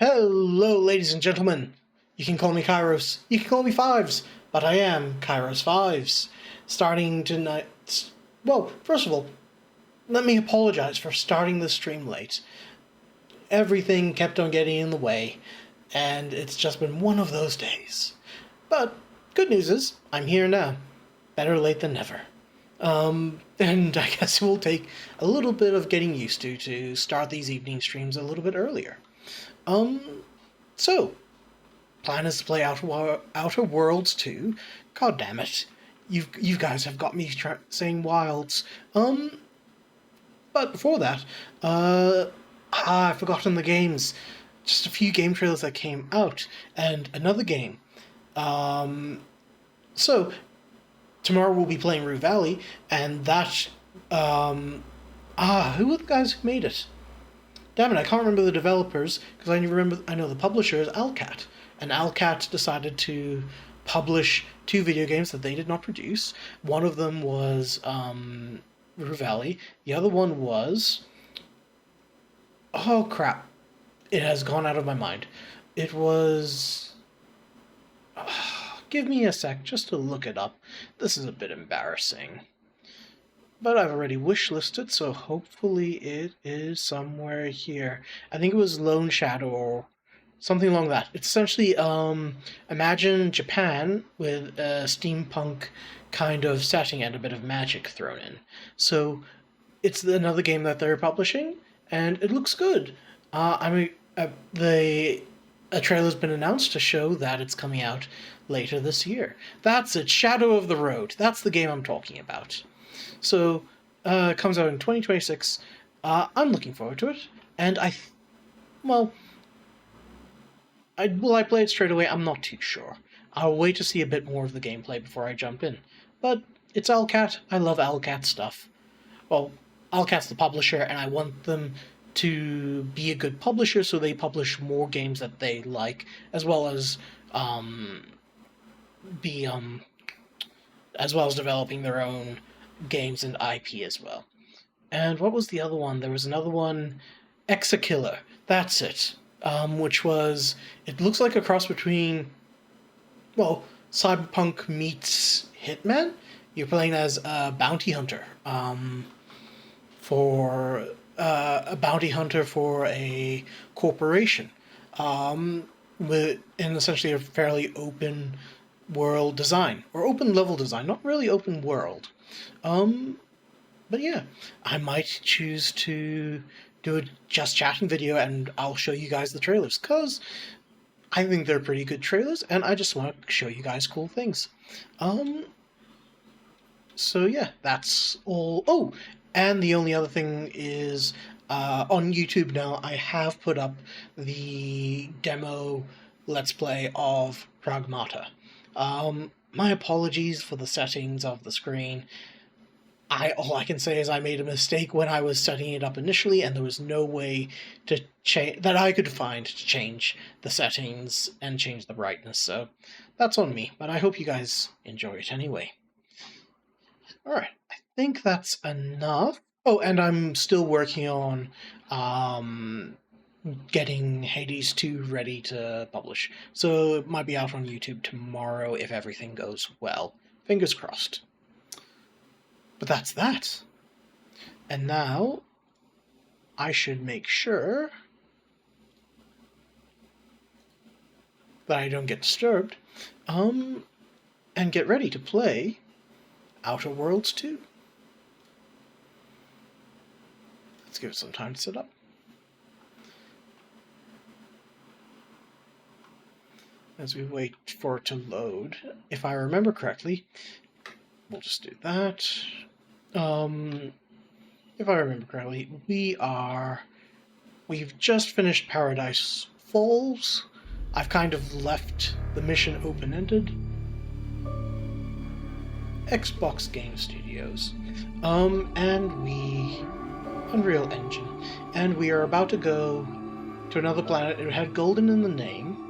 Hello, ladies and gentlemen. You can call me Kairos. You can call me Fives, but I am Kairos Fives. Starting tonight. Well, first of all, let me apologize for starting the stream late. Everything kept on getting in the way, and it's just been one of those days. But good news is, I'm here now. Better late than never. And I guess it will take a little bit of getting used to start these evening streams a little bit earlier. So, plan is to play Outer Worlds 2. God damn it. You guys have got me saying wilds. But before that, I've forgotten the games. Just a few game trailers that came out, and another game. So, tomorrow we'll be playing Rue Valley, and that, who are the guys who made it? Damn it, I can't remember the developers, because I know the publisher is Alcat, and Alcat decided to publish two video games that they did not produce. One of them was, Rue Valley. The other one was... Oh, crap. It has gone out of my mind. It was... Give me a sec just to look it up. This is a bit embarrassing. But I've already wishlisted, so hopefully it is somewhere here. I think it was Lone Shadow or something along that. It's essentially, imagine Japan with a steampunk kind of setting and a bit of magic thrown in. So it's another game that they're publishing, and it looks good. A trailer's been announced to show that it's coming out later this year. That's it, Shadow of the Road. That's the game I'm talking about. So, it comes out in 2026. I'm looking forward to it, and will I play it straight away? I'm not too sure. I'll wait to see a bit more of the gameplay before I jump in. But it's Alcat. I love Alcat stuff. Well, Alcat's the publisher, and I want them to be a good publisher, so they publish more games that they like, as well as developing their own games and IP as well. And what was the other one? There was another one, Exakiller. That's it. Which was, it looks like a cross between, well, Cyberpunk meets Hitman. You're playing as a bounty hunter. For a bounty hunter for a corporation. In essentially a fairly open world design, or open level design, not really open world. But yeah, I might choose to do a just chatting video and I'll show you guys the trailers, because I think they're pretty good trailers and I just want to show you guys cool things. So yeah, that's all. Oh, and the only other thing is, on YouTube now, I have put up the demo Let's Play of Pragmata. My apologies for the settings of the screen. All I can say is I made a mistake when I was setting it up initially, and there was no way to that I could find to change the settings and change the brightness, so that's on me, but I hope you guys enjoy it anyway. Alright, I think that's enough. Oh, and I'm still working on getting Hades 2 ready to publish, so it might be out on YouTube tomorrow if everything goes well. Fingers crossed. But that's that. And now, I should make sure that I don't get disturbed, and get ready to play Outer Worlds 2. Let's give it some time to set up. As we wait for it to load, if I remember correctly, we'll just do that. If I remember correctly, we've just finished Paradise Falls. I've kind of left the mission open-ended. Xbox Game Studios. Unreal Engine. And we are about to go to another planet. It had Golden in the name.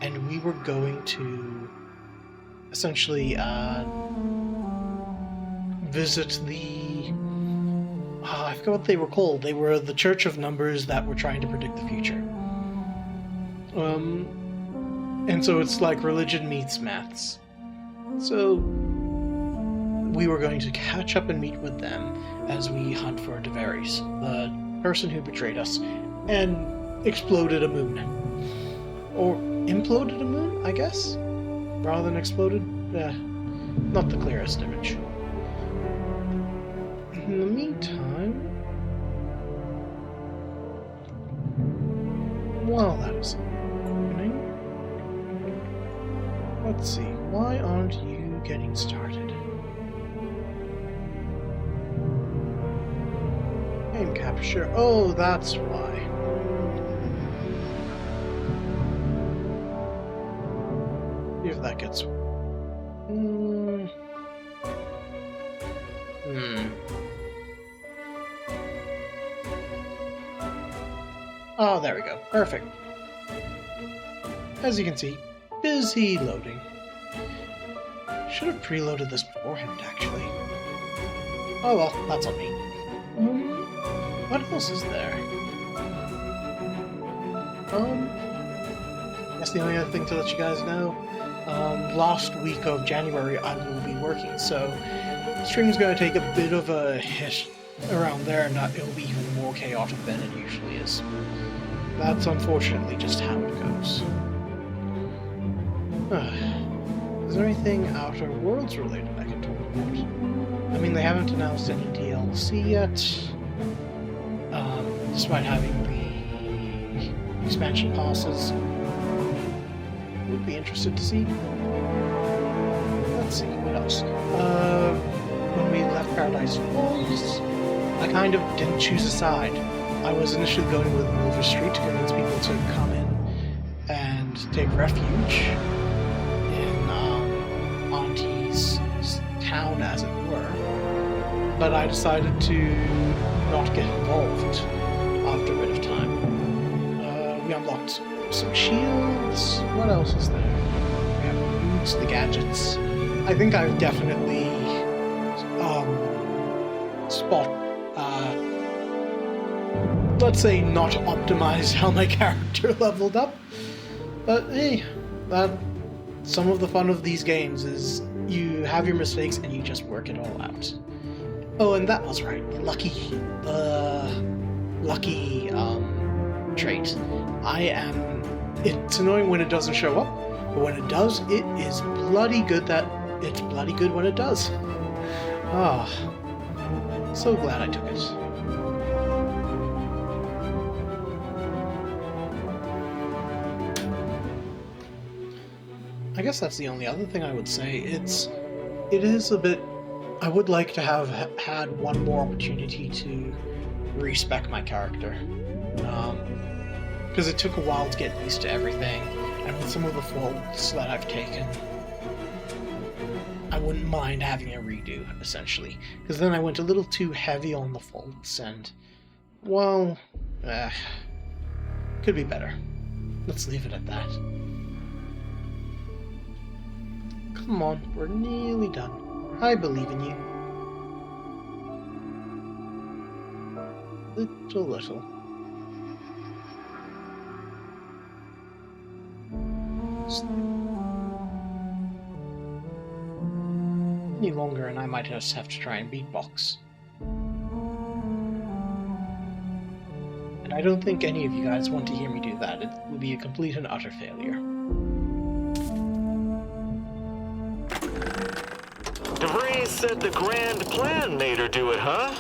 And we were going to essentially visit the... I forgot what they were called. They were the Church of Numbers that were trying to predict the future. And so it's like religion meets maths. So we were going to catch up and meet with them as we hunt for Deveris, the person who betrayed us and exploded a moon. Or imploded a moon, I guess? Rather than exploded? Not the clearest image. In the meantime, while that is happening, let's see, why aren't you getting started? Game capture. Oh, that's why. See if that gets. Oh, there we go. Perfect. As you can see, busy loading. Should have preloaded this beforehand, actually. Oh well, that's on me. What else is there? That's the only other thing to let you guys know. Last week of January I will be working, so the stream's going to take a bit of a hit around there, and it'll be even more chaotic than it usually is. That's unfortunately just how it goes. Is there anything Outer Worlds related I can talk about? I mean, they haven't announced any DLC yet, despite having the expansion passes. Would be interested to see. Let's see, what else? When we left Paradise Falls, I kind of didn't choose a side. I was initially going with Wolver Street to convince people to come in and take refuge in Auntie's town, as it were. But I decided to not get involved after a bit of time. We unlocked some shields. What else is there? We have boots, the gadgets. I think I've definitely let's say not optimized how my character leveled up. But hey, some of the fun of these games is you have your mistakes and you just work it all out. Oh, and that was right. The lucky trait. It's annoying when it doesn't show up, but when it does, it is bloody good it's bloody good when it does. Ah, so glad I took it. I guess that's the only other thing I would say. It is a bit. I would like to have had one more opportunity to respec my character, because it took a while to get used to everything, and with some of the faults that I've taken, I wouldn't mind having a redo, essentially. Because then I went a little too heavy on the faults, and well, could be better. Let's leave it at that. Come on, we're nearly done. I believe in you. Little. Any longer and I might just have to try and beatbox. And I don't think any of you guys want to hear me do that. It would be a complete and utter failure. DeVries said the grand plan made her do it, huh?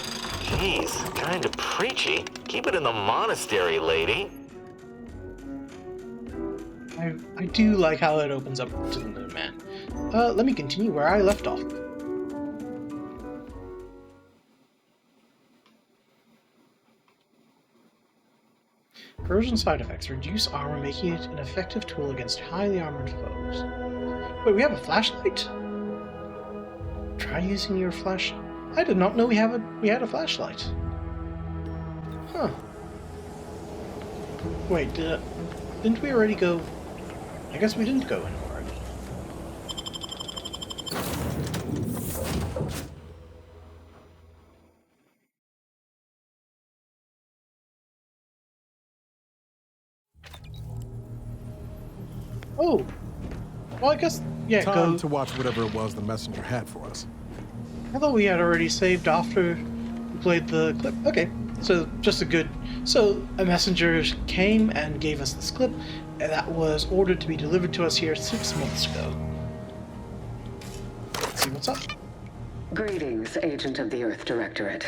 Jeez, kinda preachy. Keep it in the monastery, lady. I do like how it opens up to the moon, man. Let me continue where I left off. Corrosion side effects reduce armor, making it an effective tool against highly armored foes. Wait, we have a flashlight? Try using your flash. I did not know we had a flashlight. Huh. Wait, didn't we already go? I guess we didn't go in already. Oh, well, I guess, yeah, Time go. to watch whatever it was the messenger had for us. I thought we had already saved after we played the clip. Okay, so just a good. So a messenger came and gave us this clip that was ordered to be delivered to us here 6 months ago. Let's see what's up. Greetings, Agent of the Earth Directorate.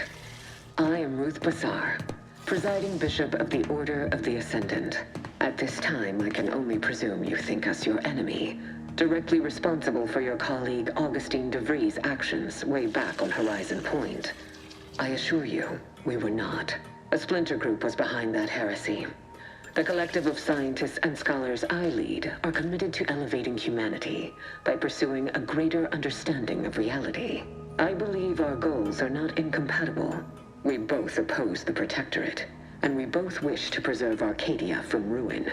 I am Ruth Bazaar, presiding Bishop of the Order of the Ascendant. At this time, I can only presume you think us your enemy, directly responsible for your colleague Augustine de Vries' actions way back on Horizon Point. I assure you, we were not. A splinter group was behind that heresy. The collective of scientists and scholars I lead are committed to elevating humanity by pursuing a greater understanding of reality. I believe our goals are not incompatible. We both oppose the Protectorate, and we both wish to preserve Arcadia from ruin.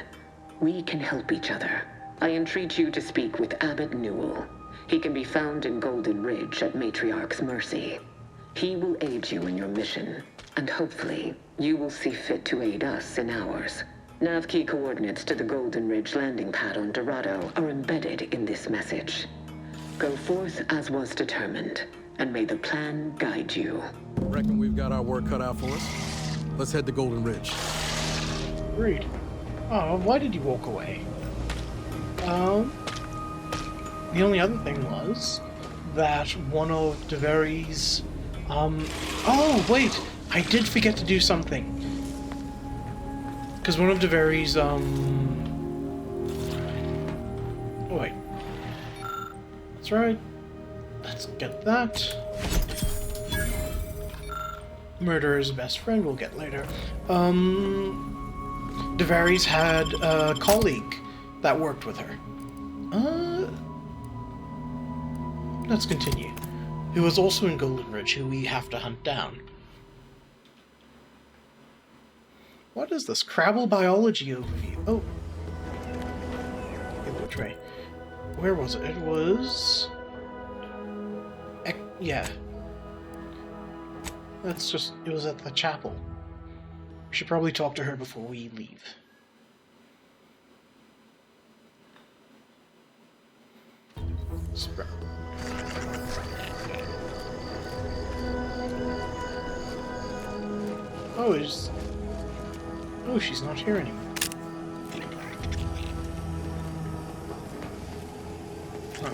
We can help each other. I entreat you to speak with Abbot Newell. He can be found in Golden Ridge at Matriarch's mercy. He will aid you in your mission, and hopefully, you will see fit to aid us in ours. Nav key coordinates to the Golden Ridge landing pad on Dorado are embedded in this message. Go forth as was determined, and may the plan guide you. Reckon we've got our work cut out for us? Let's head to Golden Ridge. Agreed. Oh, why did you walk away? The only other thing was that one of de Vries', oh, wait! I did forget to do something. Because one of de Vries', oh, wait. That's right. Let's get that. Murderer's best friend we'll get later. De Vries had a colleague that worked with her. Let's continue. Who was also in Golden Ridge, who we have to hunt down. What is this? Crabble biology overview. Oh. Which way? Where was it? It was... yeah. That's just... It was at the chapel. We should probably talk to her before we leave. Oh, she's not here anymore. Huh.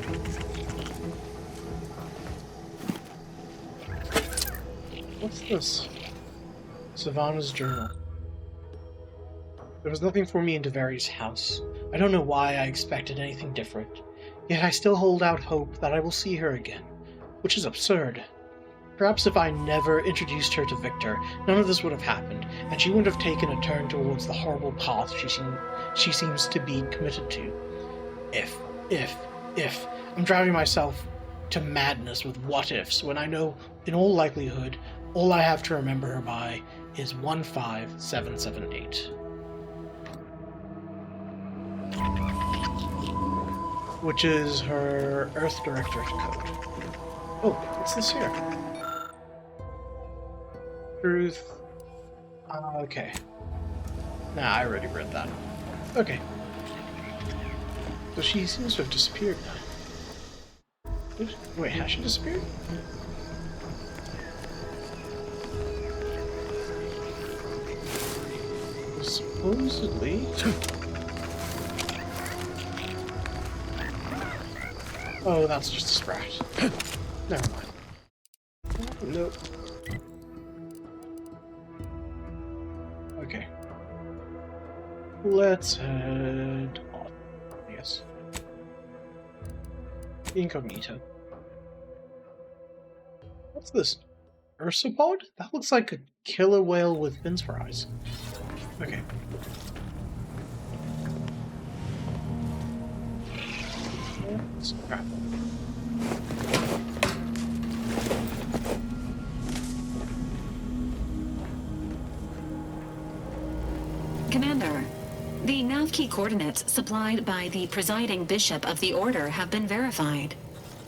What's this? Savannah's journal. There was nothing for me in de Vries' house. I don't know why I expected anything different. Yet I still hold out hope that I will see her again, which is absurd. Perhaps if I never introduced her to Victor, none of this would have happened, and she wouldn't have taken a turn towards the horrible path she seems to be committed to. If. I'm driving myself to madness with what-ifs, when I know, in all likelihood, all I have to remember her by is 15778. Which is her Earth Directorate code. Oh, what's this here? Truth. Okay. Nah, I already read that. Okay. So she seems to have disappeared now. Wait, has she disappeared? Supposedly... Oh, that's just a sprat. Never mind. Nope. Okay. Let's head off. Yes. Incognito. What's this? Ursapod? That looks like a killer whale with fins for eyes. Okay. Let's grab them. Commander, the nav key coordinates supplied by the presiding bishop of the Order have been verified.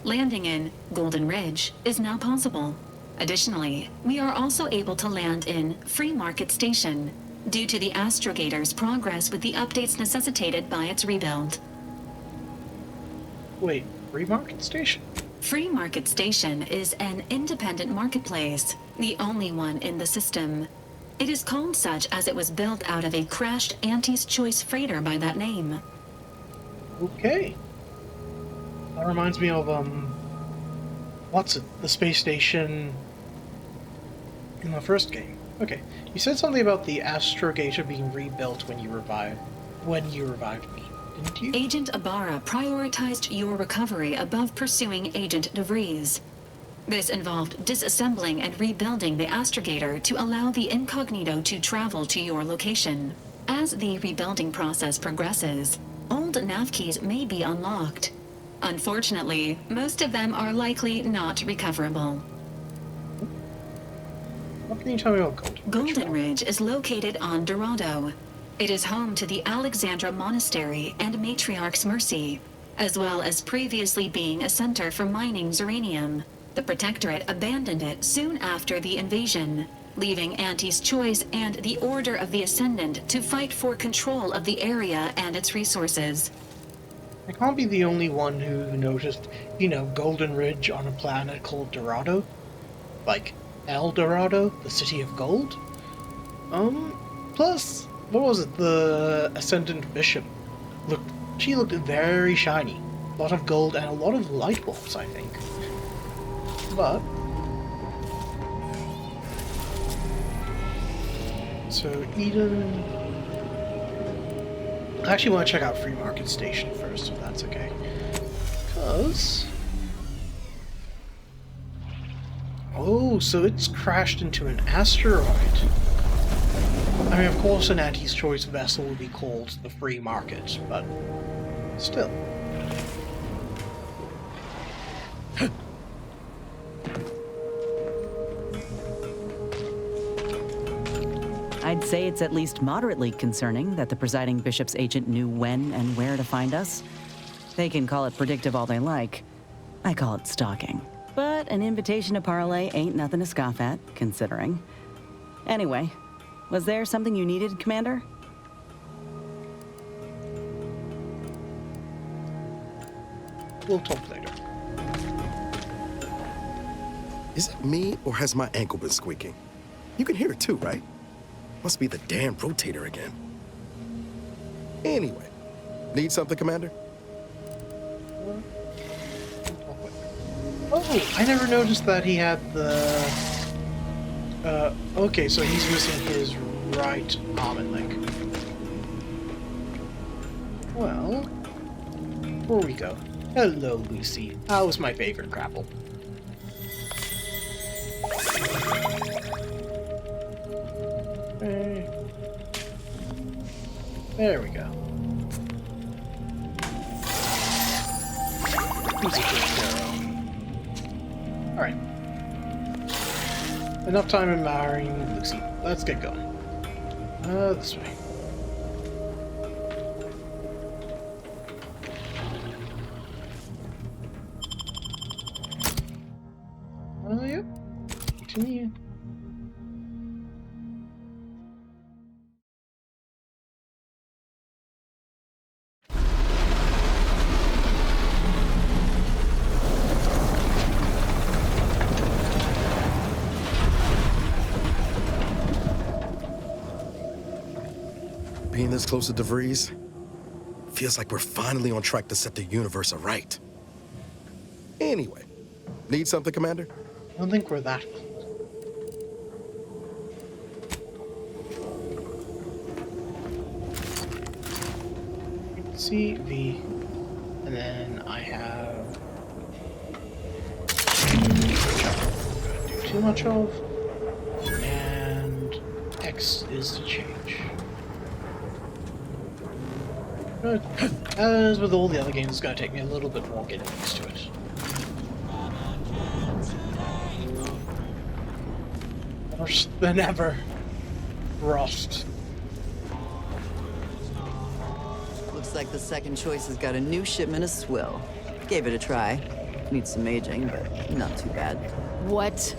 Landing in Golden Ridge is now possible. Additionally, we are also able to land in Free Market Station, due to the astrogator's progress with the updates necessitated by its rebuild. Wait, free market station? Free Market Station is an independent marketplace, the only one in the system. It is called such as it was built out of a crashed Auntie's Choice freighter by that name. Okay. That reminds me of, what's it? The space station in the first game. Okay. You said something about the astrogator being rebuilt when you revived me, didn't you? Agent Ibarra prioritized your recovery above pursuing Agent DeVries. This involved disassembling and rebuilding the astrogator to allow the incognito to travel to your location. As the rebuilding process progresses, old nav keys may be unlocked. Unfortunately, most of them are likely not recoverable. What can you tell me about Golden Ridge is located on Dorado. It is home to the Alexandra Monastery and Matriarch's Mercy, as well as previously being a center for mining uranium. The Protectorate abandoned it soon after the invasion, leaving Auntie's Choice and the Order of the Ascendant to fight for control of the area and its resources. I can't be the only one who noticed, Golden Ridge on a planet called Dorado. Like, El Dorado, the city of gold? Plus, what was it? The Ascendant Bishop. She looked very shiny. A lot of gold and a lot of light bulbs, I think. But... So, Eden... I actually want to check out Free Market Station first, if that's okay. Because... Oh, so it's crashed into an asteroid. I mean, of course an Auntie's Choice vessel would be called the Free Market, but still. I'd say it's at least moderately concerning that the presiding bishop's agent knew when and where to find us. They can call it predictive all they like. I call it stalking. But an invitation to parlay ain't nothing to scoff at, considering. Anyway, was there something you needed, Commander? We'll talk later. Is it me, or has my ankle been squeaking? You can hear it too, right? Must be the damn rotator again. Anyway, need something, Commander? Oh, I never noticed that he had the... okay, so he's missing his right arm and leg. Well, before we go, hello, Lucy. How's my favorite grapple? Okay. There we go. Easy to arrow. Alright. Enough time admiring Lucy. Let's get going. This way. Yep. Continue. Being this close to DeVries, feels like we're finally on track to set the universe aright. Anyway, need something, Commander? I don't think we're that close. C, V, and then I have... do too much of, and X is to change. But as with all the other games, it's going to take me a little bit more getting used to it. Worse than ever. Rust. Looks like the second choice has got a new shipment of swill. Gave it a try. Needs some aging, but not too bad. What?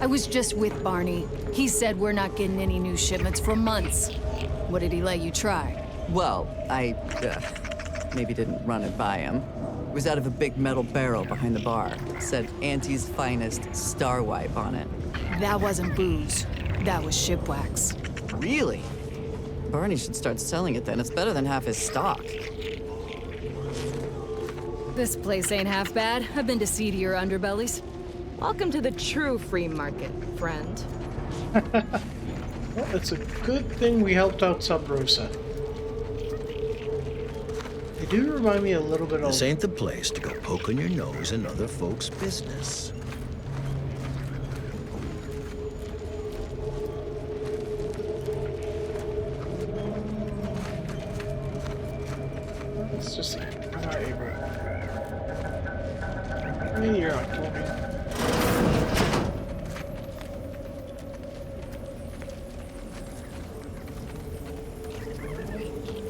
I was just with Barney. He said we're not getting any new shipments for months. What did he let you try? Well, I maybe didn't run it by him. It was out of a big metal barrel behind the bar. It said Auntie's Finest Star Wipe on it. That wasn't booze. That was ship wax. Really? Barney should start selling it then. It's better than half his stock. This place ain't half bad. I've been to seedier underbellies. Welcome to the true free market, friend. Well, it's a good thing we helped out Sub Rosa. They do remind me a little bit of... This ain't the place to go poking your nose in other folks' business. Let's just see. I'm not able. Maybe you're not killing me.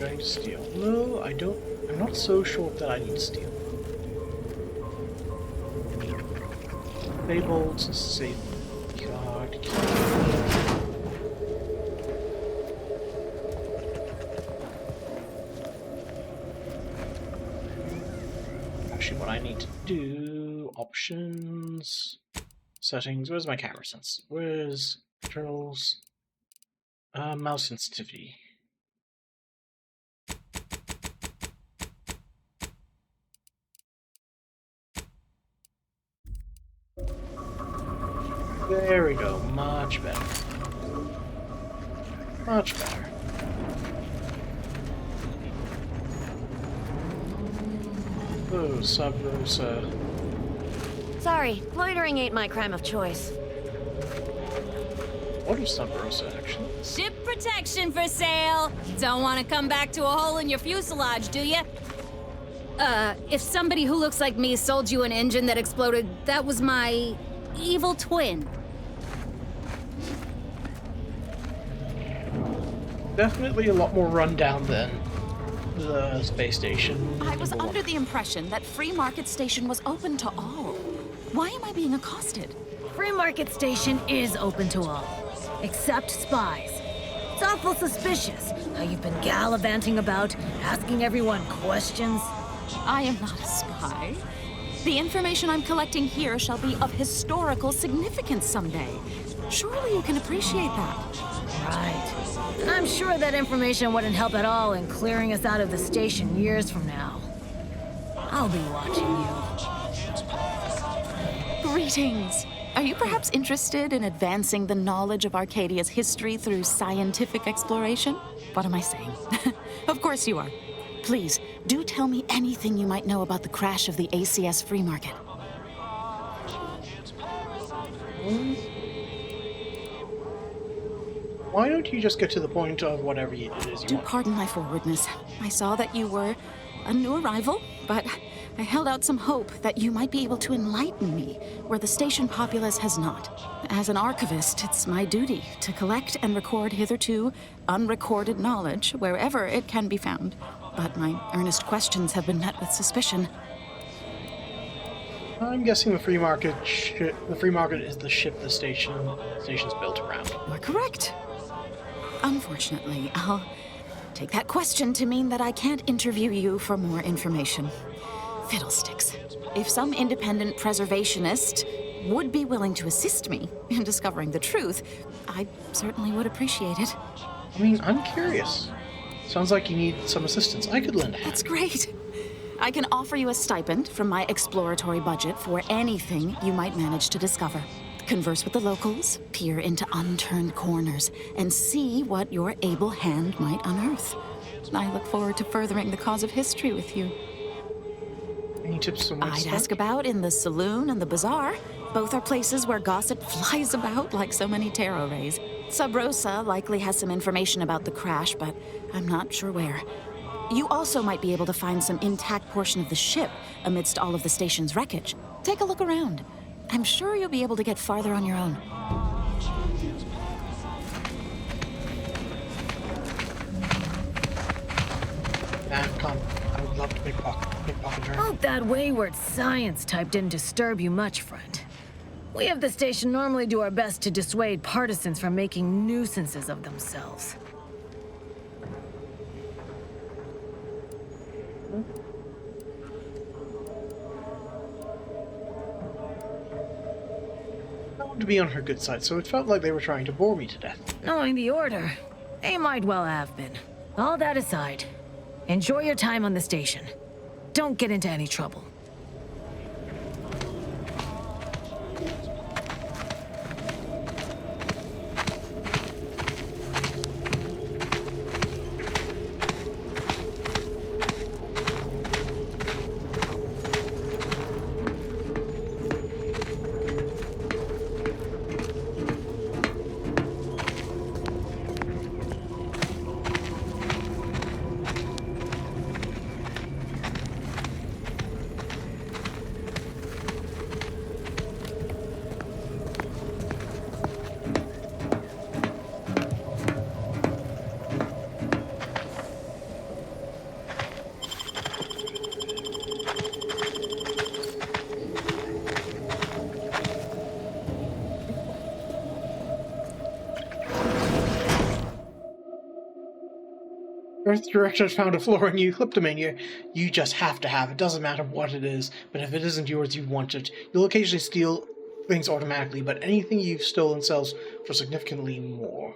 Going to steal. No, I don't. I'm not so sure that I need to steal. Fables, save card. Actually, what I need to do, options, settings, where's my camera sense? Where's controls? Mouse sensitivity. There we go, much better. Much better. Oh, Sub Rosa. Sorry, loitering ain't my crime of choice. What is Sub Rosa, actually? Ship protection for sale. Don't want to come back to a hole in your fuselage, do you? If somebody who looks like me sold you an engine that exploded, that was my evil twin. Definitely a lot more rundown than the space station. I was under the impression that Free Market Station was open to all. Why am I being accosted? Free Market Station is open to all, except spies. It's awful suspicious how you've been gallivanting about, asking everyone questions. I am not a spy. The information I'm collecting here shall be of historical significance someday. Surely you can appreciate that. Right. And I'm sure that information wouldn't help at all in clearing us out of the station years from now. I'll be watching you. Greetings. Are you perhaps interested in advancing the knowledge of Arcadia's history through scientific exploration? What am I saying? Of course you are. Please, do tell me anything you might know about the crash of the ACS Free Market. Why don't you just get to the point of whatever it is you Do want? pardon my forwardness. I saw that you were a new arrival, but I held out some hope that you might be able to enlighten me where the station populace has not. As an archivist, it's my duty to collect and record hitherto unrecorded knowledge wherever it can be found. But my earnest questions have been met with suspicion. I'm guessing the free market is the ship the station's built around. You're correct. Unfortunately, I'll take that question to mean that I can't interview you for more information. Fiddlesticks. If some independent preservationist would be willing to assist me in discovering the truth, I certainly would appreciate it. I mean, I'm curious. Sounds like you need some assistance. I could lend a hand. That's great. I can offer you a stipend from my exploratory budget for anything you might manage to discover. Converse with the locals, peer into unturned corners, and see what your able hand might unearth. I look forward to furthering the cause of history with you. Any tips on I'd ask about in the saloon and the bazaar. Both are places where gossip flies about like so many tarot rays. Sub Rosa likely has some information about the crash, but I'm not sure where. You also might be able to find some intact portion of the ship amidst all of the station's wreckage. Take a look around. I'm sure you'll be able to get farther on your own. Come. I would love to pickpocket her. Hope that wayward science type didn't disturb you much, friend. We of the station normally do our best to dissuade partisans from making nuisances of themselves. want to be on her good side, so it felt like they were trying to bore me to death. Knowing the Order, they might well have been. All that aside, enjoy your time on the station. Don't get into any trouble. Earth Director found a fluorine kleptomania you just have to have. It doesn't matter what it is, but if it isn't yours, you want it. You'll occasionally steal things automatically, but anything you've stolen sells for significantly more.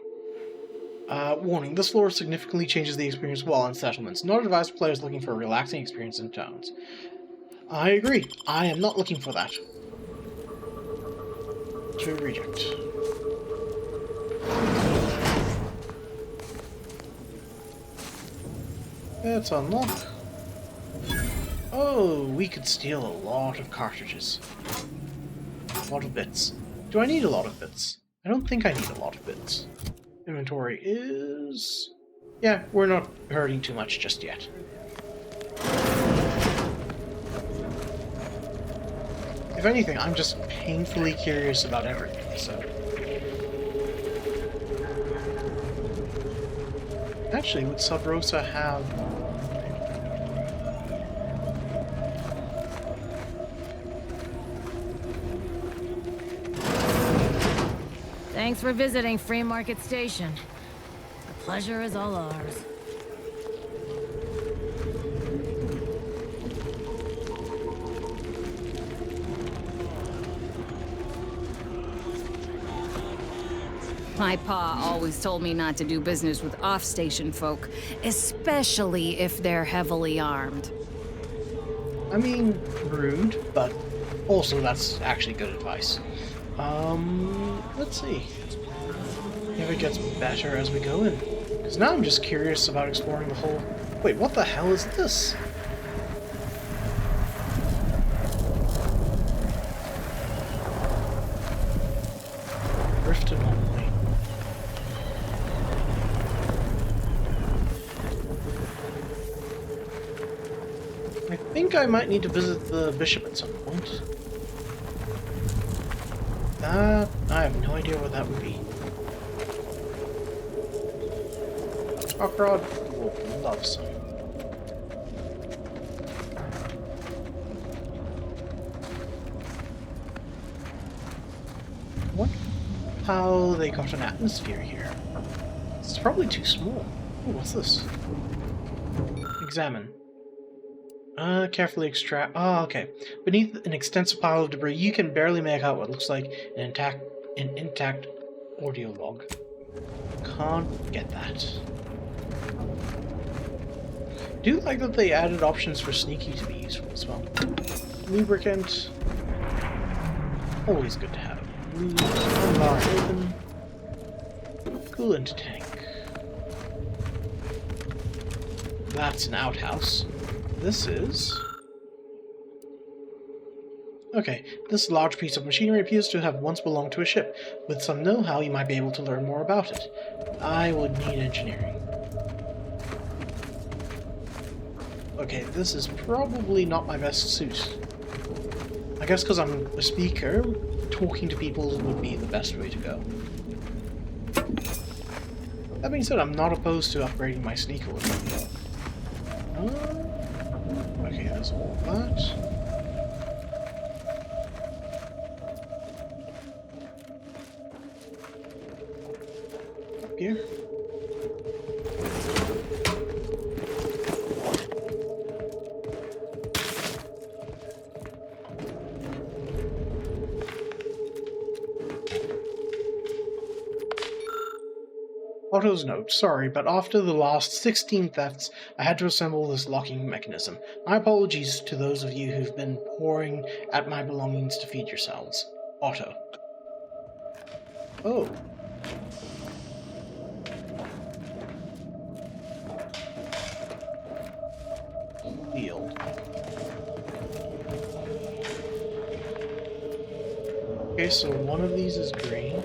Warning, this floor significantly changes the experience while on settlements. Not advised for players looking for a relaxing experience in towns. I agree. I am not looking for that. To reject. Let's unlock. Oh, we could steal a lot of cartridges. A lot of bits. Do I need a lot of bits? I don't think I need a lot of bits. Inventory is... yeah, we're not hurting too much just yet. If anything, I'm just painfully curious about everything, so... Actually, would Sub Rosa have... Thanks for visiting Free Market Station. The pleasure is all ours. My pa always told me not to do business with off-station folk, especially if they're heavily armed. I mean, rude, but also that's actually good advice. Let's see. If it gets better as we go in. Because now I'm just curious about exploring the whole... Wait, what the hell is this? Rift anomaly. I think I might need to visit the bishop at some point. That... I have no idea what that would be. Rock will love some. What? How they got an atmosphere here? It's probably too small. Ooh, what's this? Examine. Carefully extract. Oh, okay. Beneath an extensive pile of debris, you can barely make out what looks like an intact audio log. Can't get that. I do like that they added options for sneaky to be useful as well. Lubricant. Always good to have. Bar open. Coolant tank. That's an outhouse. This is... okay, this large piece of machinery appears to have once belonged to a ship. With some know-how, you might be able to learn more about it. I would need engineering. Okay, this is probably not my best suit. I guess because I'm a speaker, talking to people would be the best way to go. That being said, I'm not opposed to upgrading my sneaker with it. Okay, there's all that. Up here. Otto's note, sorry, but after the last 16 thefts, I had to assemble this locking mechanism. My apologies to those of you who've been pouring at my belongings to feed yourselves. Otto. Oh. Field. Okay, so one of these is green.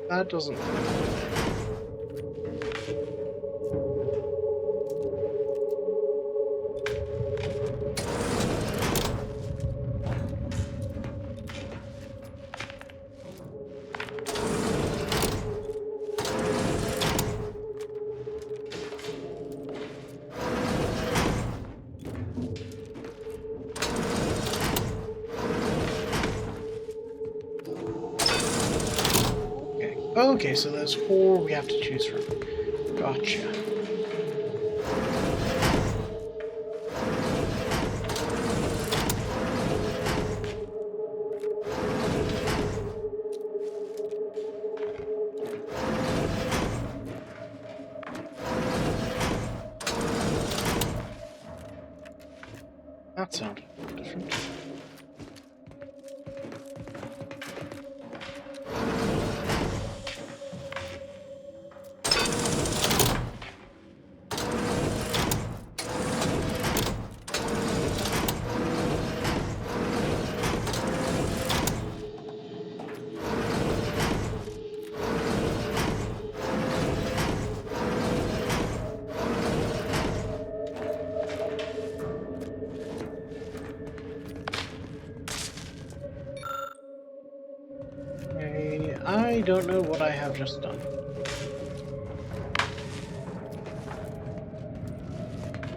That doesn't work. Okay, so there's 4 we have to choose from. Gotcha. That sounded different. I don't know what I have just done.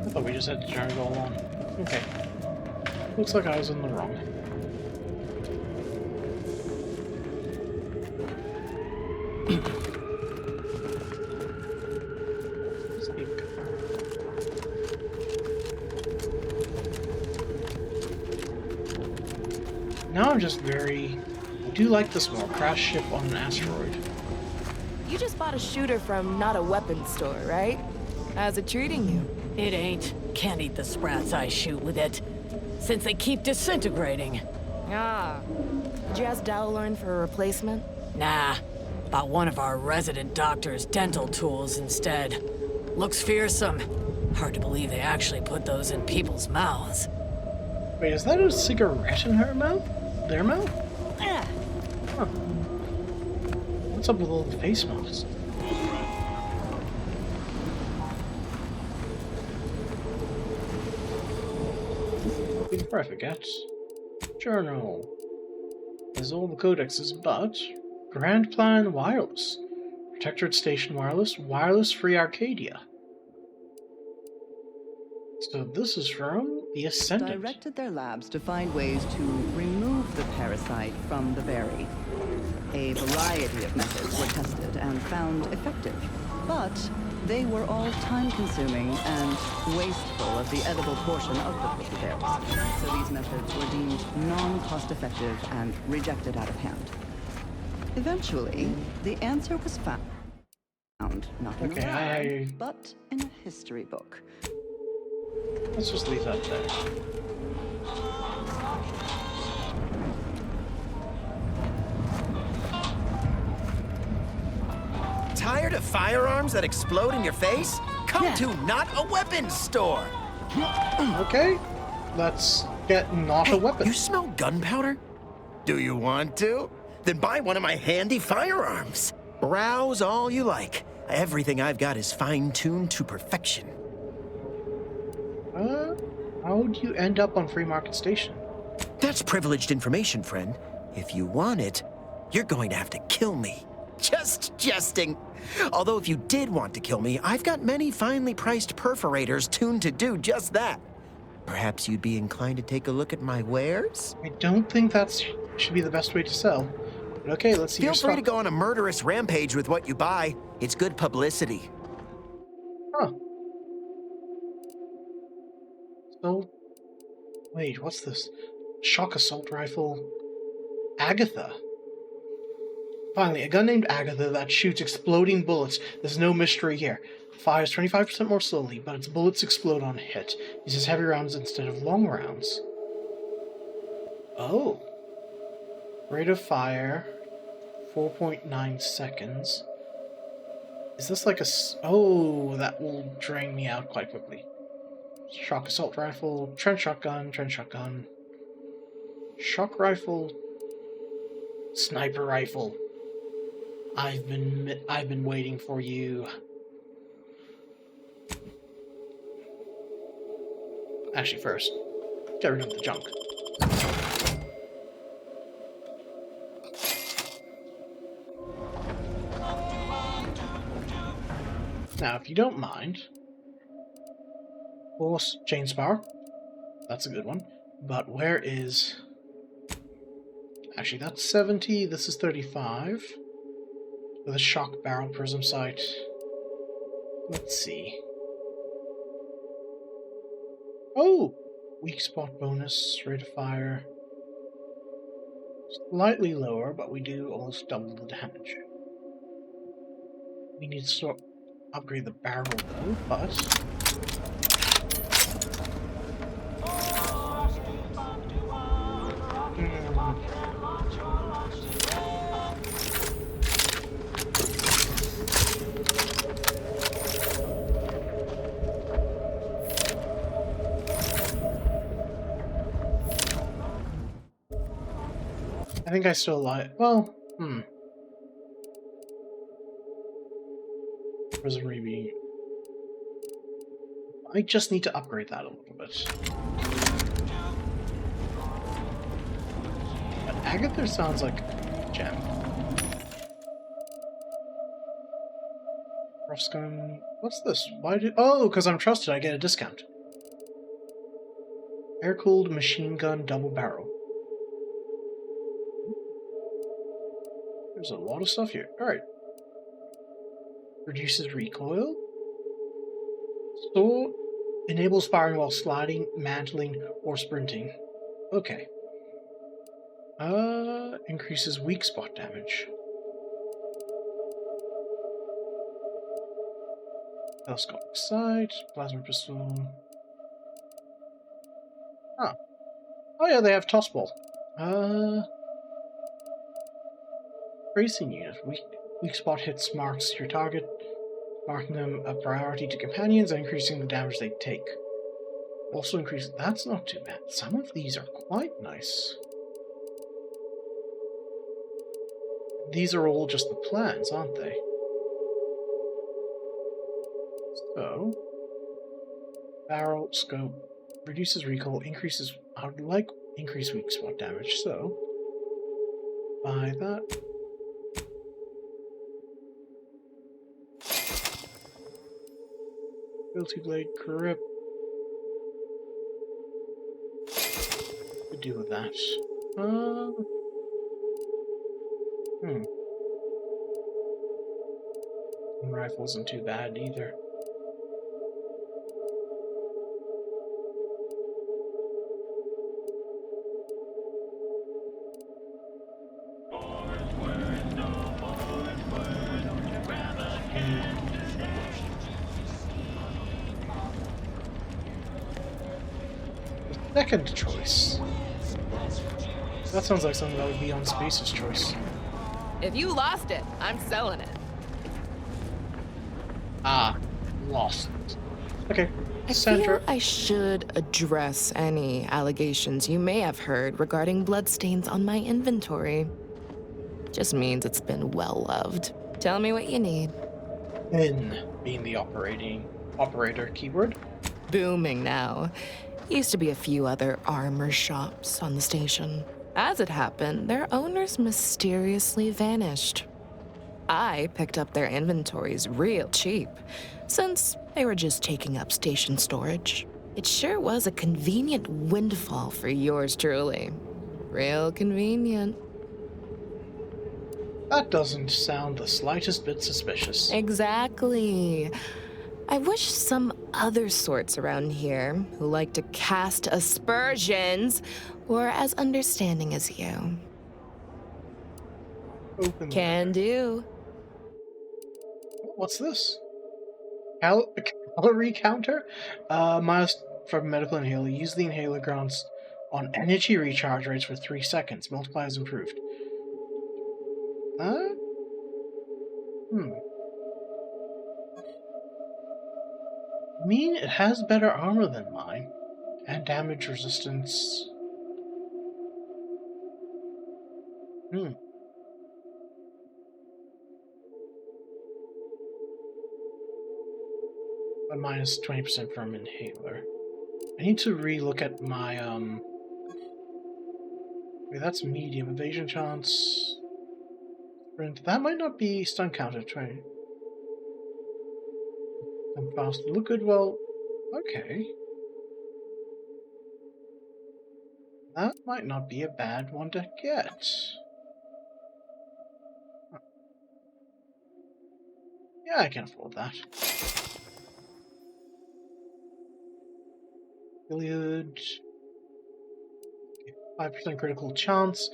I thought we just had to turn it all on. Okay. Looks like I was in the wrong. Now I'm just very... I do like this more. Crash ship on an asteroid. You just bought a shooter from not a weapons store, right? How's it treating you? It ain't. Can't eat the sprats I shoot with it. Since they keep disintegrating. Ah. Did you ask Dowlorn for a replacement? Nah. Bought one of our resident doctor's dental tools instead. Looks fearsome. Hard to believe they actually put those in people's mouths. Wait, is that a cigarette in her mouth? Their mouth? Yeah. Huh. What's up with all the face masks? Where I forget. Journal. There's all the codexes, but Grand Plan Wireless. Protectorate Station Wireless. Wireless Free Arcadia. So this is from the Ascendant. Directed their labs to find ways to remove the parasite from the berry. A variety of methods were tested and found effective, but they were all time-consuming and wasteful of the edible portion of the prickly berries. So these methods were deemed non-cost-effective and rejected out of hand. Eventually, the answer was found, not in a lab, but in a history book. Let's just leave that there. Tired of firearms that explode in your face? Come to Not a Weapons store! Okay, let's get not a weapon. You smell gunpowder? Do you want to? Then buy one of my handy firearms. Browse all you like. Everything I've got is fine-tuned to perfection. How'd you end up on Free Market Station? That's privileged information, friend. If you want it, you're going to have to kill me. Just jesting. Although if you did want to kill me, I've got many finely priced perforators tuned to do just that. Perhaps you'd be inclined to take a look at my wares? I don't think that should be the best way to sell. But okay, let's see. Feel free to go on a murderous rampage with what you buy. It's good publicity. Huh. So, wait, what's this? Shock assault rifle. Agatha. Finally, a gun named Agatha that shoots exploding bullets. There's no mystery here. Fires 25% more slowly, but its bullets explode on hit. Uses heavy rounds instead of long rounds. Oh. Rate of fire, 4.9 seconds. Is this like a... Oh, that will drain me out quite quickly. Shock assault rifle, trench shotgun, shock rifle, sniper rifle. I've been waiting for you. Actually, first, get rid of the junk. Now, if you don't mind, of course, chainspar. That's a good one. But where is... Actually, that's 70. This is 35. With a shock barrel prism sight. Let's see. Oh! Weak spot bonus, rate of fire. Slightly lower, but we do almost double the damage. We need to upgrade the barrel though, but... I think I still like... Well, Prism Rebeam. I just need to upgrade that a little bit. But Agatha sounds like a gem. Crossgun... What's this? Why did... Oh, because I'm trusted, I get a discount. Air-cooled machine gun double barrel. There's a lot of stuff here. Alright. Reduces recoil. Sword enables firing while sliding, mantling, or sprinting. Okay. Increases weak spot damage. Telescopic sight, plasma pistol. Huh. Oh yeah, they have tossball. Tracing unit. Weak spot hits marks your target, marking them a priority to companions and increasing the damage they take. Also increase... That's not too bad. Some of these are quite nice. These are all just the plans, aren't they? So... Barrel, scope, reduces recoil, increases... I would like increased weak spot damage, so... Buy that. Multi-blade grip. Could do with that. Rifle isn't too bad either. Second choice. That sounds like something that would be on Space's choice. If you lost it, I'm selling it. Ah, lost. Okay, I feel I should address any allegations you may have heard regarding bloodstains on my inventory. Just means it's been well loved. Tell me what you need. N being the operator keyword. Booming now. Used to be a few other armor shops on the station. As it happened, their owners mysteriously vanished. I picked up their inventories real cheap, since they were just taking up station storage. It sure was a convenient windfall for yours truly. Real convenient. That doesn't sound the slightest bit suspicious. Exactly. I wish some other sorts around here who like to cast aspersions were as understanding as you. Open. Can do. What's this? Calorie counter? Miles from medical inhaler. Use the inhaler grants on energy recharge rates for 3 seconds. Multipliers improved. I mean, it has better armor than mine. And damage resistance. But mine is 20% from inhaler. I need to re-look at my, Wait, that's medium. Evasion chance. Sprint. That might not be stun counter. Try. I'm fast. Look good. Well, okay. That might not be a bad one to get. Yeah, I can afford that. Good. 5% critical chance.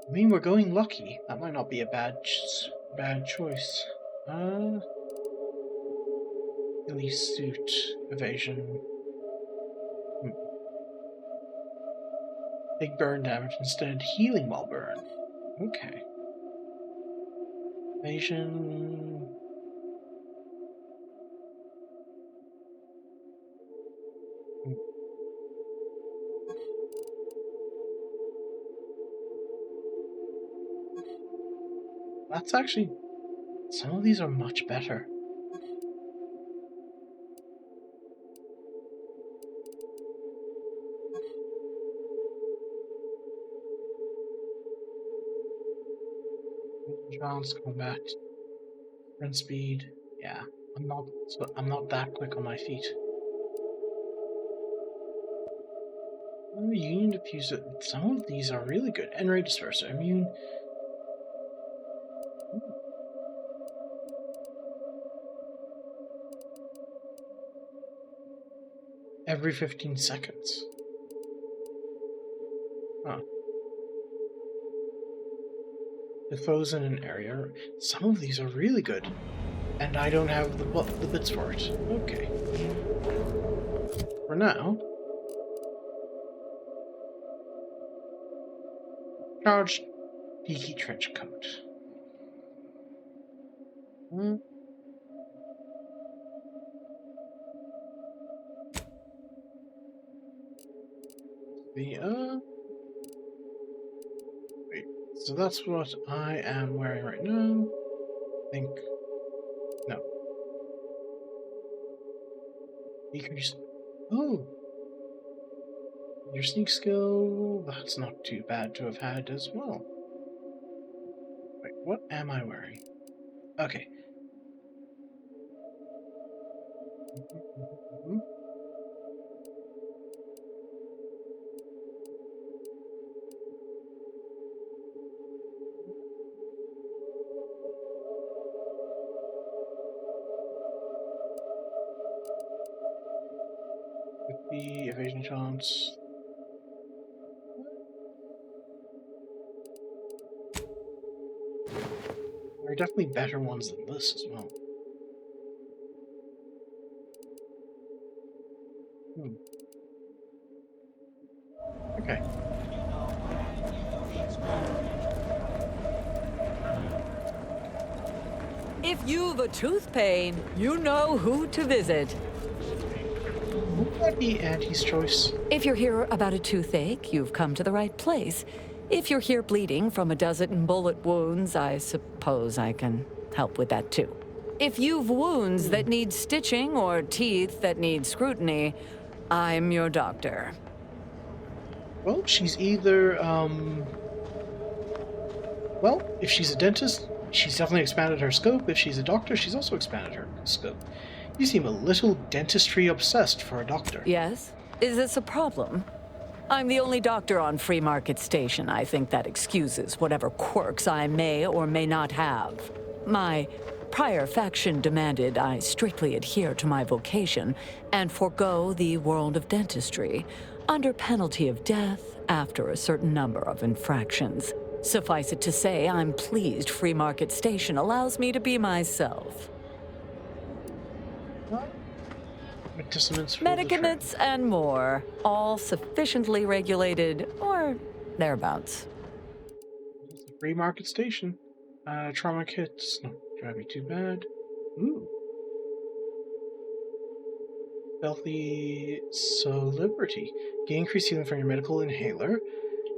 I mean, we're going lucky. That might not be a bad choice. Elite suit. Evasion. Big burn damage instead. Healing while burn. Okay. Evasion. That's actually... Some of these are much better. Chance, combat, sprint speed. Yeah, I'm not that quick on my feet. Union diffuser. Some of these are really good. N-ray disperser. Immune. Every 15 seconds. Huh. Defoes in an area. Some of these are really good. And I don't have the bits for it. Okay. For now. Charged Geeky trench coat. Wait, so that's what I am wearing right now. I think. No. Decrease. Oh! Your sneak skill, that's not too bad to have had as well. Wait, what am I wearing? Okay. The evasion chance. There are definitely better ones than this as well. Okay. If you've a tooth pain, you know who to visit. Would that be Auntie's choice? If you're here about a toothache, you've come to the right place. If you're here bleeding from a dozen bullet wounds, I suppose I can help with that too. If you've wounds that need stitching or teeth that need scrutiny, I'm your doctor. Well, she's either, well, if she's a dentist, she's definitely expanded her scope. If she's a doctor, she's also expanded her scope. You seem a little dentistry obsessed for a doctor. Yes? Is this a problem? I'm the only doctor on Free Market Station. I think that excuses whatever quirks I may or may not have. My prior faction demanded I strictly adhere to my vocation and forego the world of dentistry, under penalty of death after a certain number of infractions. Suffice it to say, I'm pleased Free Market Station allows me to be myself. Medicaments and more, all sufficiently regulated, or thereabouts. It's a Free Market Station. Trauma kits, not driving too bad. Ooh. Healthy celebrity. Gain increased healing from your medical inhaler.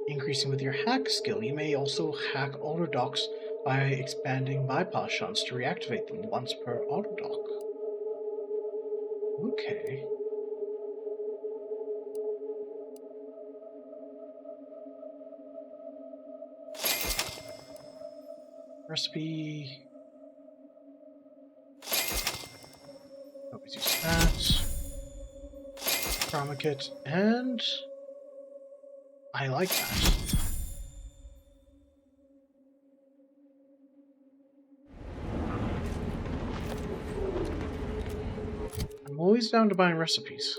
Increasing with your hack skill. You may also hack autodocs by expanding bypass shunts to reactivate them once per autodoc. Okay. Recipe. Always use that. Trauma kit, and I like that. I'm always down to buying recipes.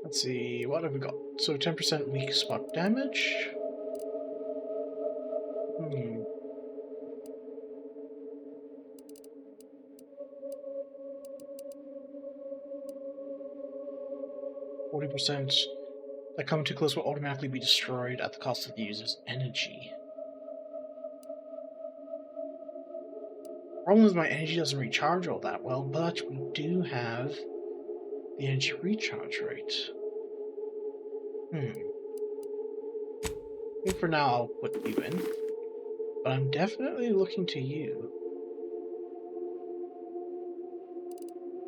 Let's see, what have we got? So 10% weak spot damage. 40% that come too close will automatically be destroyed at the cost of the user's energy. Problem is my energy doesn't recharge all that well, but we do have the energy recharge rate. I think for now I'll put you in, but I'm definitely looking to you.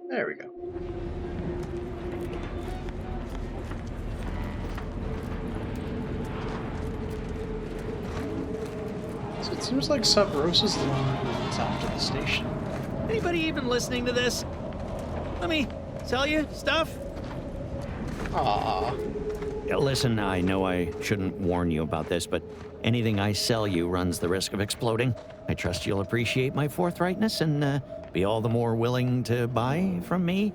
There we go. So it seems like Sub Rosa's the one who looks after the station. Anybody even listening to this? Let me sell you stuff? Aww. Listen, I know I shouldn't warn you about this, but anything I sell you runs the risk of exploding. I trust you'll appreciate my forthrightness and be all the more willing to buy from me.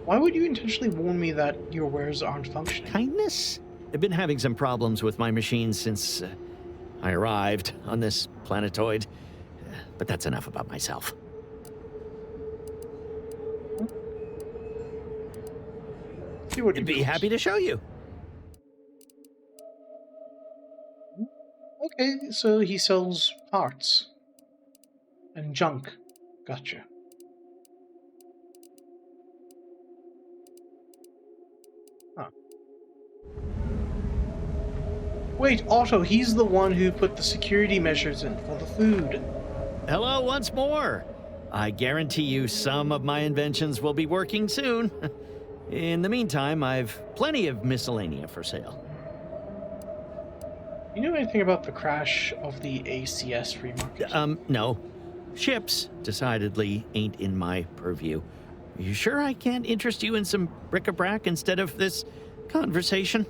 Why would you intentionally warn me that your wares aren't functioning? Kindness? I've been having some problems with my machines since I arrived on this planetoid. But that's enough about myself. I'd be happy to show you. Okay, so he sells parts and junk. Gotcha. Huh. Wait, Otto, he's the one who put the security measures in for the food. Hello once more. I guarantee you some of my inventions will be working soon. In the meantime, I've plenty of miscellanea for sale. You know anything about the crash of the ACS free market? No. Ships decidedly ain't in my purview. Are you sure I can't interest you in some bric-a-brac instead of this conversation?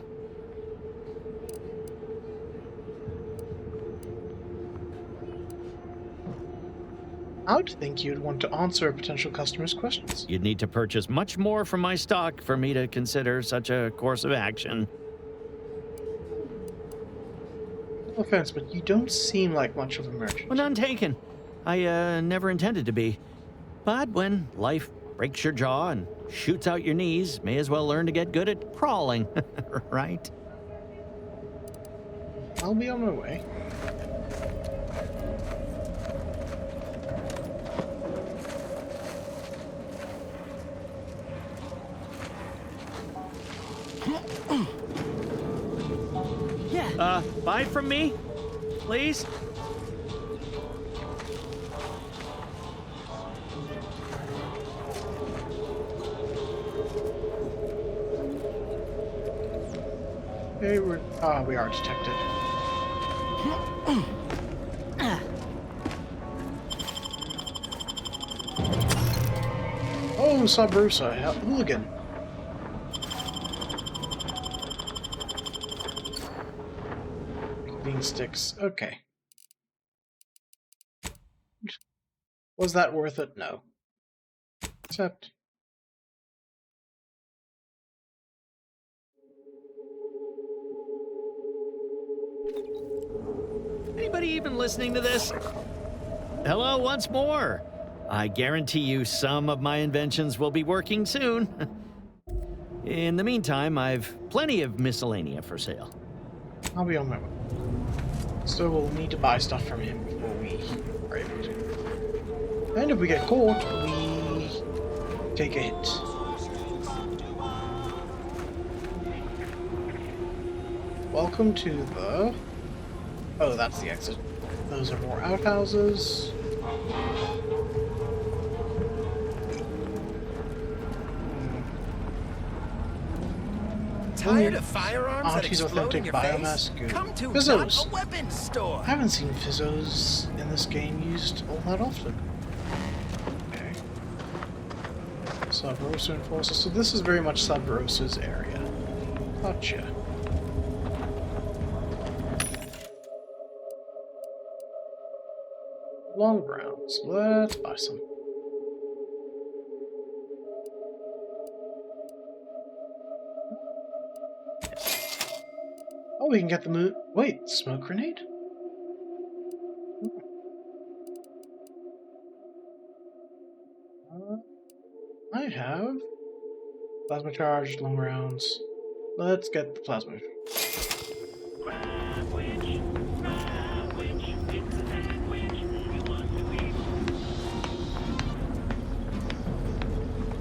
I would think you'd want to answer a potential customer's questions. You'd need to purchase much more from my stock for me to consider such a course of action. No offense, but you don't seem like much of a merchant. Well, none taken. I never intended to be. But when life breaks your jaw and shoots out your knees, may as well learn to get good at crawling, right? I'll be on my way. Buy from me, please. Okay, we are detected. Oh, Sabrusa, hooligan. Bean sticks, okay. Was that worth it? No. Except... Anybody even listening to this? Hello once more. I guarantee you some of my inventions will be working soon. In the meantime, I've plenty of miscellanea for sale. I'll be on my way. So we'll need to buy stuff from him before we are able to. And if we get caught, we take a hit. Welcome to the... Oh, that's the exit. Those are more outhouses. Tired of firearms that Auntie's explode authentic in your biomass. face? Good. Come to Fizzos. not a weapons store. I haven't seen Fizzos in this game used all that often. Okay. Sub Rosa Enforcer. So this is very much Sub Rosa's area. Gotcha. Long rounds. Let's buy some. Oh, we can get the moon. Wait, smoke grenade? I have plasma charge, long rounds. Let's get the plasma.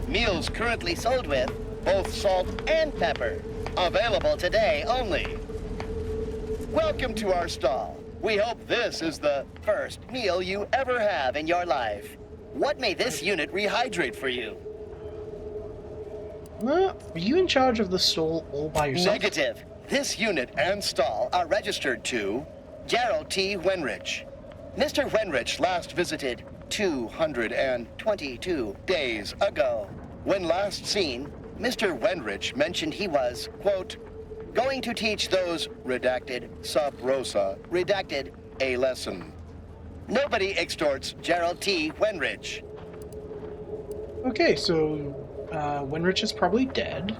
Meals currently sold with both salt and pepper. Available today only. Welcome to our stall. We hope this is the first meal you ever have in your life. What may this unit rehydrate for you? Are you in charge of the stall all by yourself? Negative. This unit and stall are registered to Gerald T. Wenrich. Mr. Wenrich last visited 222 days ago. When last seen, Mr. Wenrich mentioned he was, quote, going to teach those, redacted, sub rosa, redacted, a lesson. Nobody extorts Gerald T. Wenrich. Okay, so Wenrich is probably dead.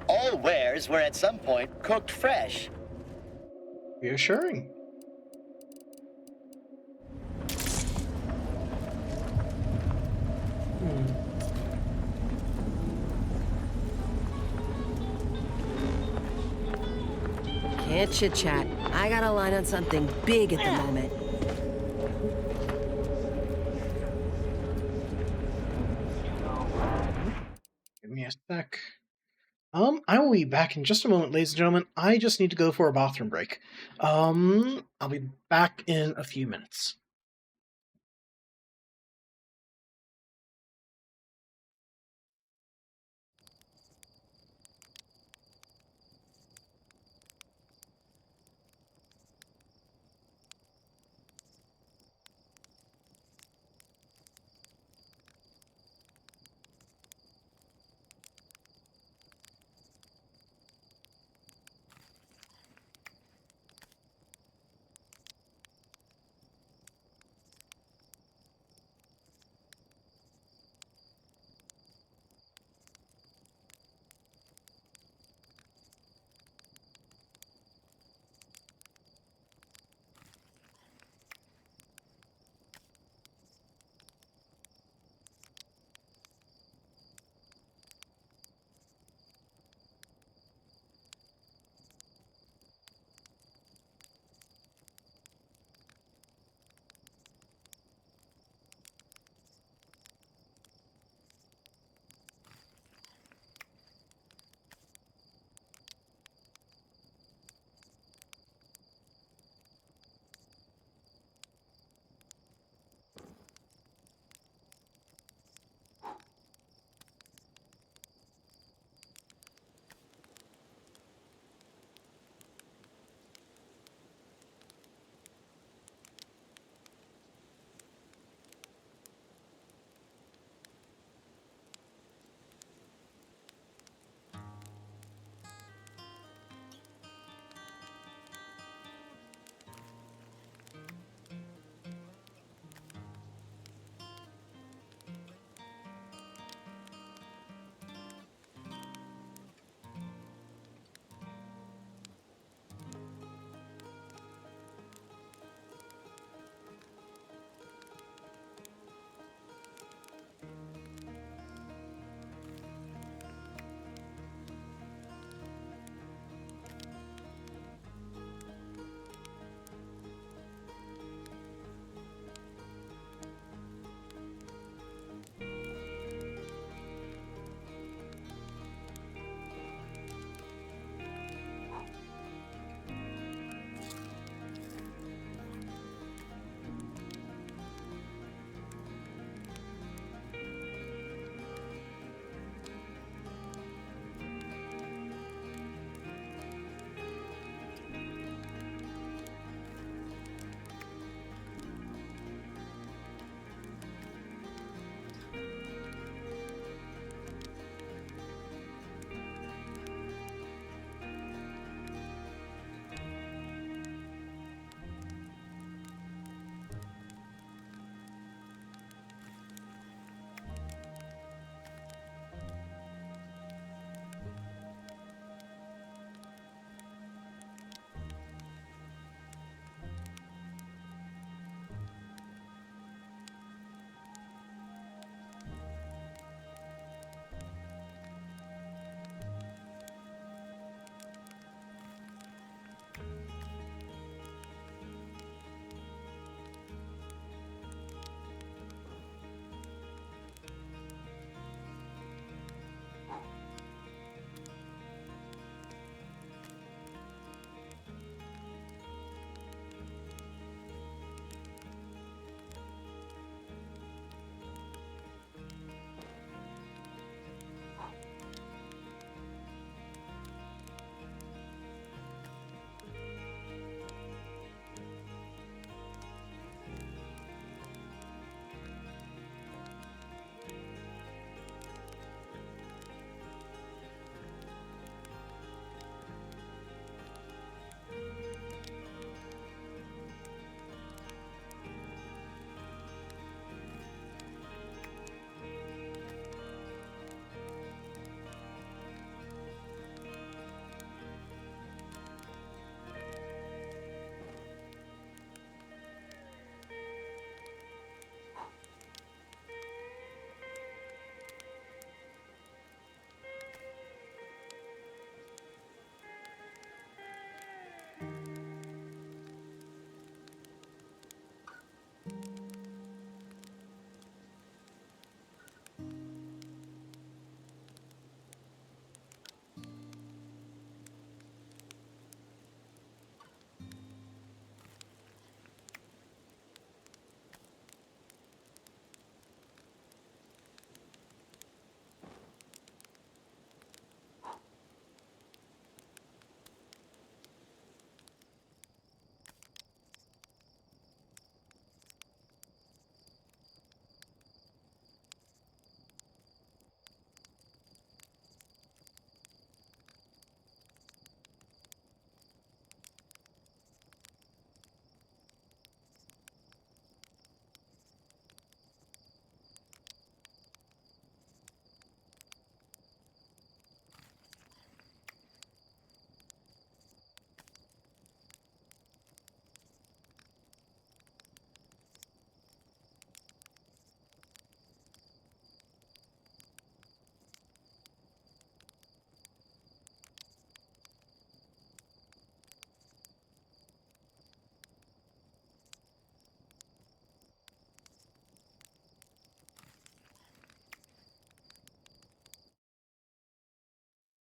All wares were at some point cooked fresh. Reassuring. Can't chit-chat. I got a line on something big at the moment. Give me a sec. I will be back in just a moment, ladies and gentlemen. I just need to go for a bathroom break. I'll be back in a few minutes.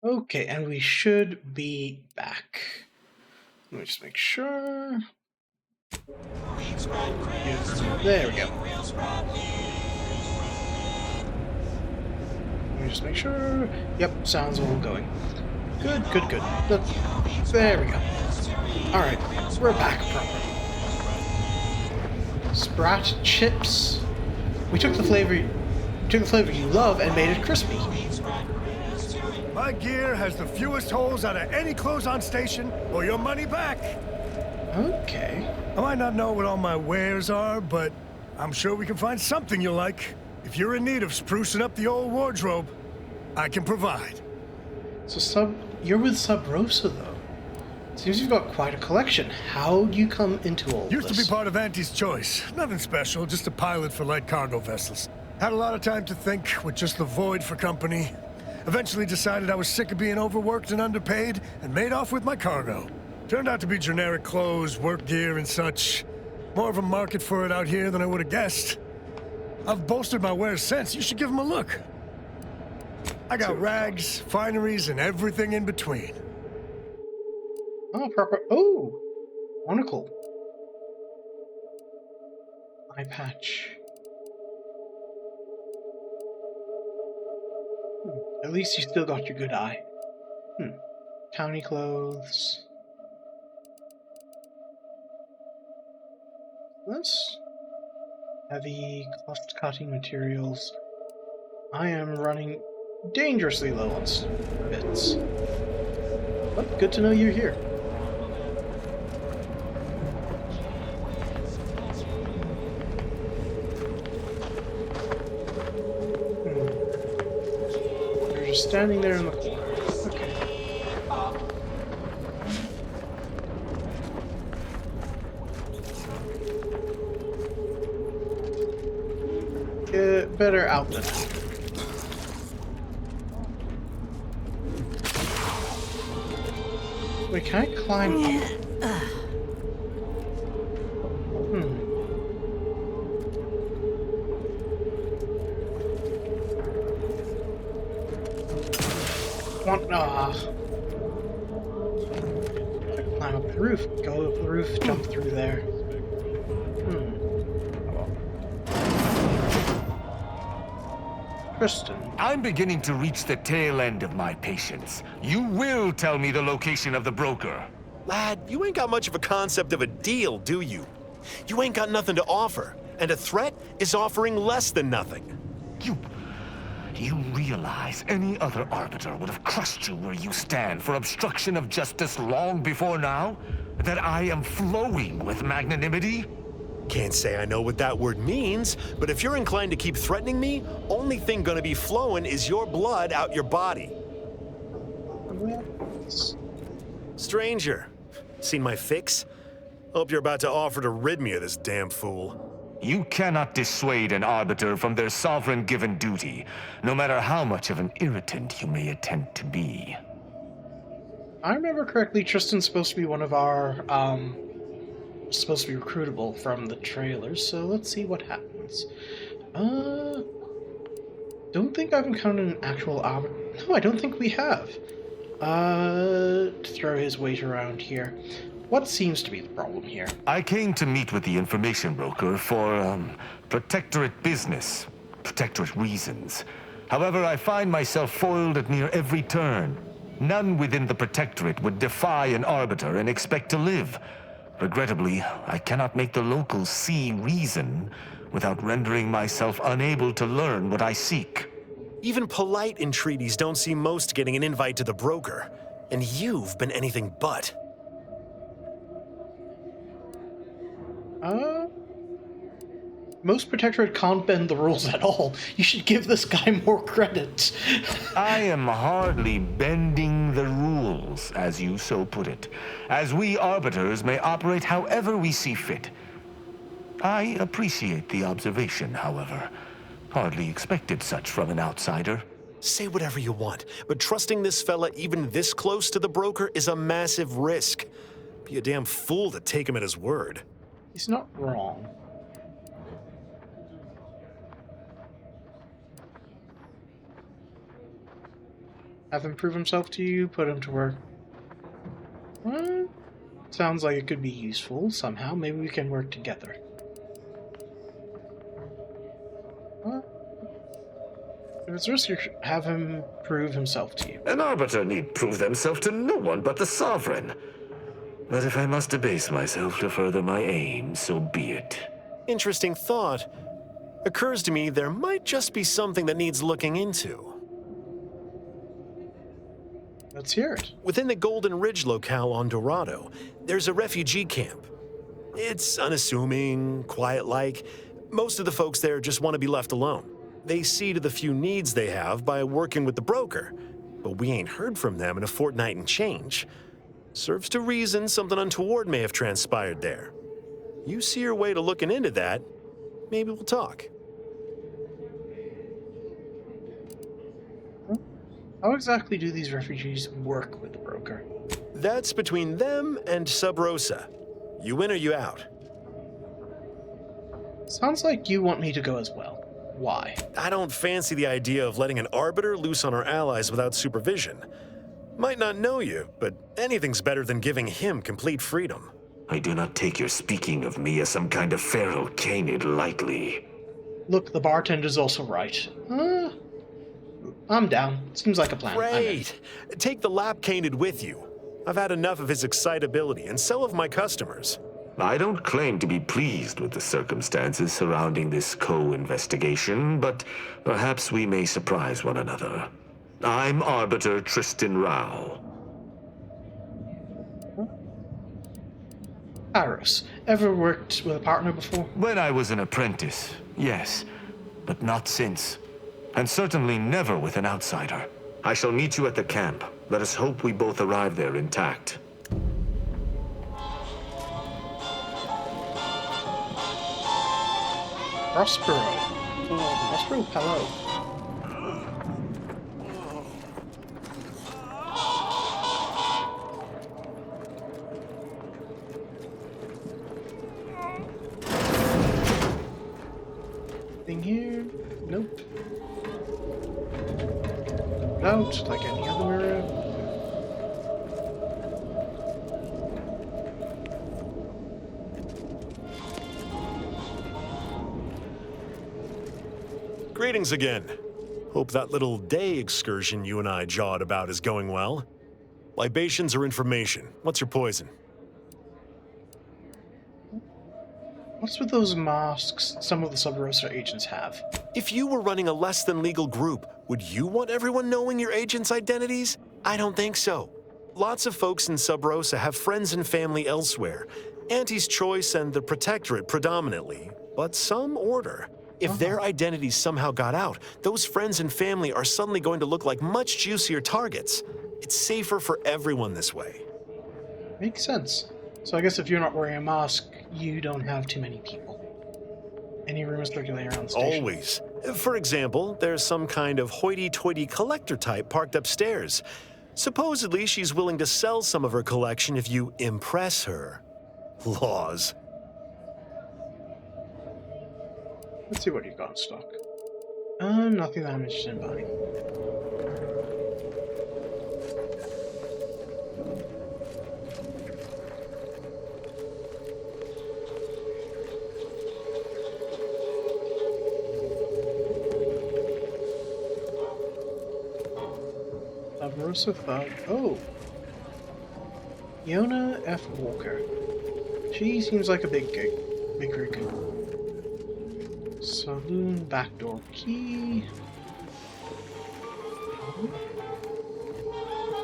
Okay, and we should be back. Let me just make sure. Yes, there we go. Let me just make sure. Yep, sounds all going. Good. There we go. Alright, we're back properly. Sprat chips. We took the flavor you love and made it crispy. My gear has the fewest holes out of any clothes-on station, or your money back. Okay. I might not know what all my wares are, but I'm sure we can find something you'll like. If you're in need of sprucing up the old wardrobe, I can provide. So you're with Sub Rosa, though. Seems you've got quite a collection. How do you come into all Used this? to be part of Auntie's Choice. Nothing special, just a pilot for light cargo vessels. Had a lot of time to think with just the void for company. Eventually decided I was sick of being overworked and underpaid, and made off with my cargo. Turned out to be generic clothes, work gear, and such. More of a market for it out here than I would have guessed. I've bolstered my wares since. You should give them a look. I got rags, fineries, and everything in between. Oh, proper. Oh! Monocle. Eye patch. At least you still got your good eye. Towny clothes. This. Heavy cutting materials. I am running dangerously low on bits. But good to know you're here. You're just standing there in the corner. Okay. Get better out than that. Wait, can I climb up? Climb up the roof, go up the roof, jump through there. Tristan. I'm beginning to reach the tail end of my patience. You will tell me the location of the broker. Lad, you ain't got much of a concept of a deal, do you? You ain't got nothing to offer, and a threat is offering less than nothing. You realize any other arbiter would have crushed you where you stand for obstruction of justice long before now? That I am flowing with magnanimity? Can't say I know what that word means, but if you're inclined to keep threatening me, only thing gonna be flowing is your blood out your body. Stranger, seen my fix? Hope you're about to offer to rid me of this damn fool. You cannot dissuade an arbiter from their sovereign-given duty, no matter how much of an irritant you may attempt to be. I remember correctly, Tristan's supposed to be one of our, supposed to be recruitable from the trailers, so let's see what happens. Don't think I've encountered an actual arbiter. No, I don't think we have. To throw his weight around here. What seems to be the problem here? I came to meet with the information broker for, Protectorate business. Protectorate reasons. However, I find myself foiled at near every turn. None within the Protectorate would defy an arbiter and expect to live. Regrettably, I cannot make the locals see reason without rendering myself unable to learn what I seek. Even polite entreaties don't see most getting an invite to the broker. And you've been anything but. Most Protectorate can't bend the rules at all. You should give this guy more credit. I am hardly bending the rules, as you so put it, as we arbiters may operate however we see fit. I appreciate the observation, however. Hardly expected such from an outsider. Say whatever you want, but trusting this fella even this close to the broker is a massive risk. Be a damn fool to take him at his word. He's not wrong. Have him prove himself to you, put him to work. Sounds like it could be useful somehow. Maybe we can work together. If it's risky, have him prove himself to you. An arbiter need prove themselves to no one but the sovereign. But if I must debase myself to further my aim, so be it. Interesting thought. Occurs to me there might just be something that needs looking into. Let's hear it. Within the Golden Ridge locale on Dorado, there's a refugee camp. It's unassuming, quiet-like. Most of the folks there just want to be left alone. They see to the few needs they have by working with the broker. But we ain't heard from them in a fortnight and change. Serves to reason something untoward may have transpired there. You see your way to looking into that, maybe we'll talk. How exactly do these refugees work with the broker? That's between them and Sub Rosa. You in or you out? Sounds like you want me to go as well. Why? I don't fancy the idea of letting an arbiter loose on our allies without supervision. Might not know you, but anything's better than giving him complete freedom. I do not take your speaking of me as some kind of feral canid lightly. Look, the bartender's also right. I'm down. Seems like a plan. Great! Take the lap canid with you. I've had enough of his excitability, and so have my customers. I don't claim to be pleased with the circumstances surrounding this co-investigation, but perhaps we may surprise one another. I'm Arbiter Tristan Rao. Aros, ever worked with a partner before? When I was an apprentice, yes, but not since. And certainly never with an outsider. I shall meet you at the camp. Let us hope we both arrive there intact. Prospero. Oh, Prospero, hello. Anything here? Nope. Out like any other mirror. Greetings again. Hope that little day excursion you and I jawed about is going well. Libations or information? What's your poison? What's with those masks some of the Sub Rosa agents have? If you were running a less than legal group, would you want everyone knowing your agents' identities? I don't think so. Lots of folks in Sub Rosa have friends and family elsewhere. Auntie's Choice and the Protectorate predominantly, but some order. If their identities somehow got out, those friends and family are suddenly going to look like much juicier targets. It's safer for everyone this way. Makes sense. So I guess if you're not wearing a mask, you don't have too many people. Any rumors circulating around the station? Always. For example, there's some kind of hoity-toity collector type parked upstairs. Supposedly, she's willing to sell some of her collection if you impress her. Laws. Let's see what you've got in stock. Nothing that I'm interested in buying. Rosa Thug. Oh. Yona F. Walker. She seems like a big rig. Saloon backdoor key.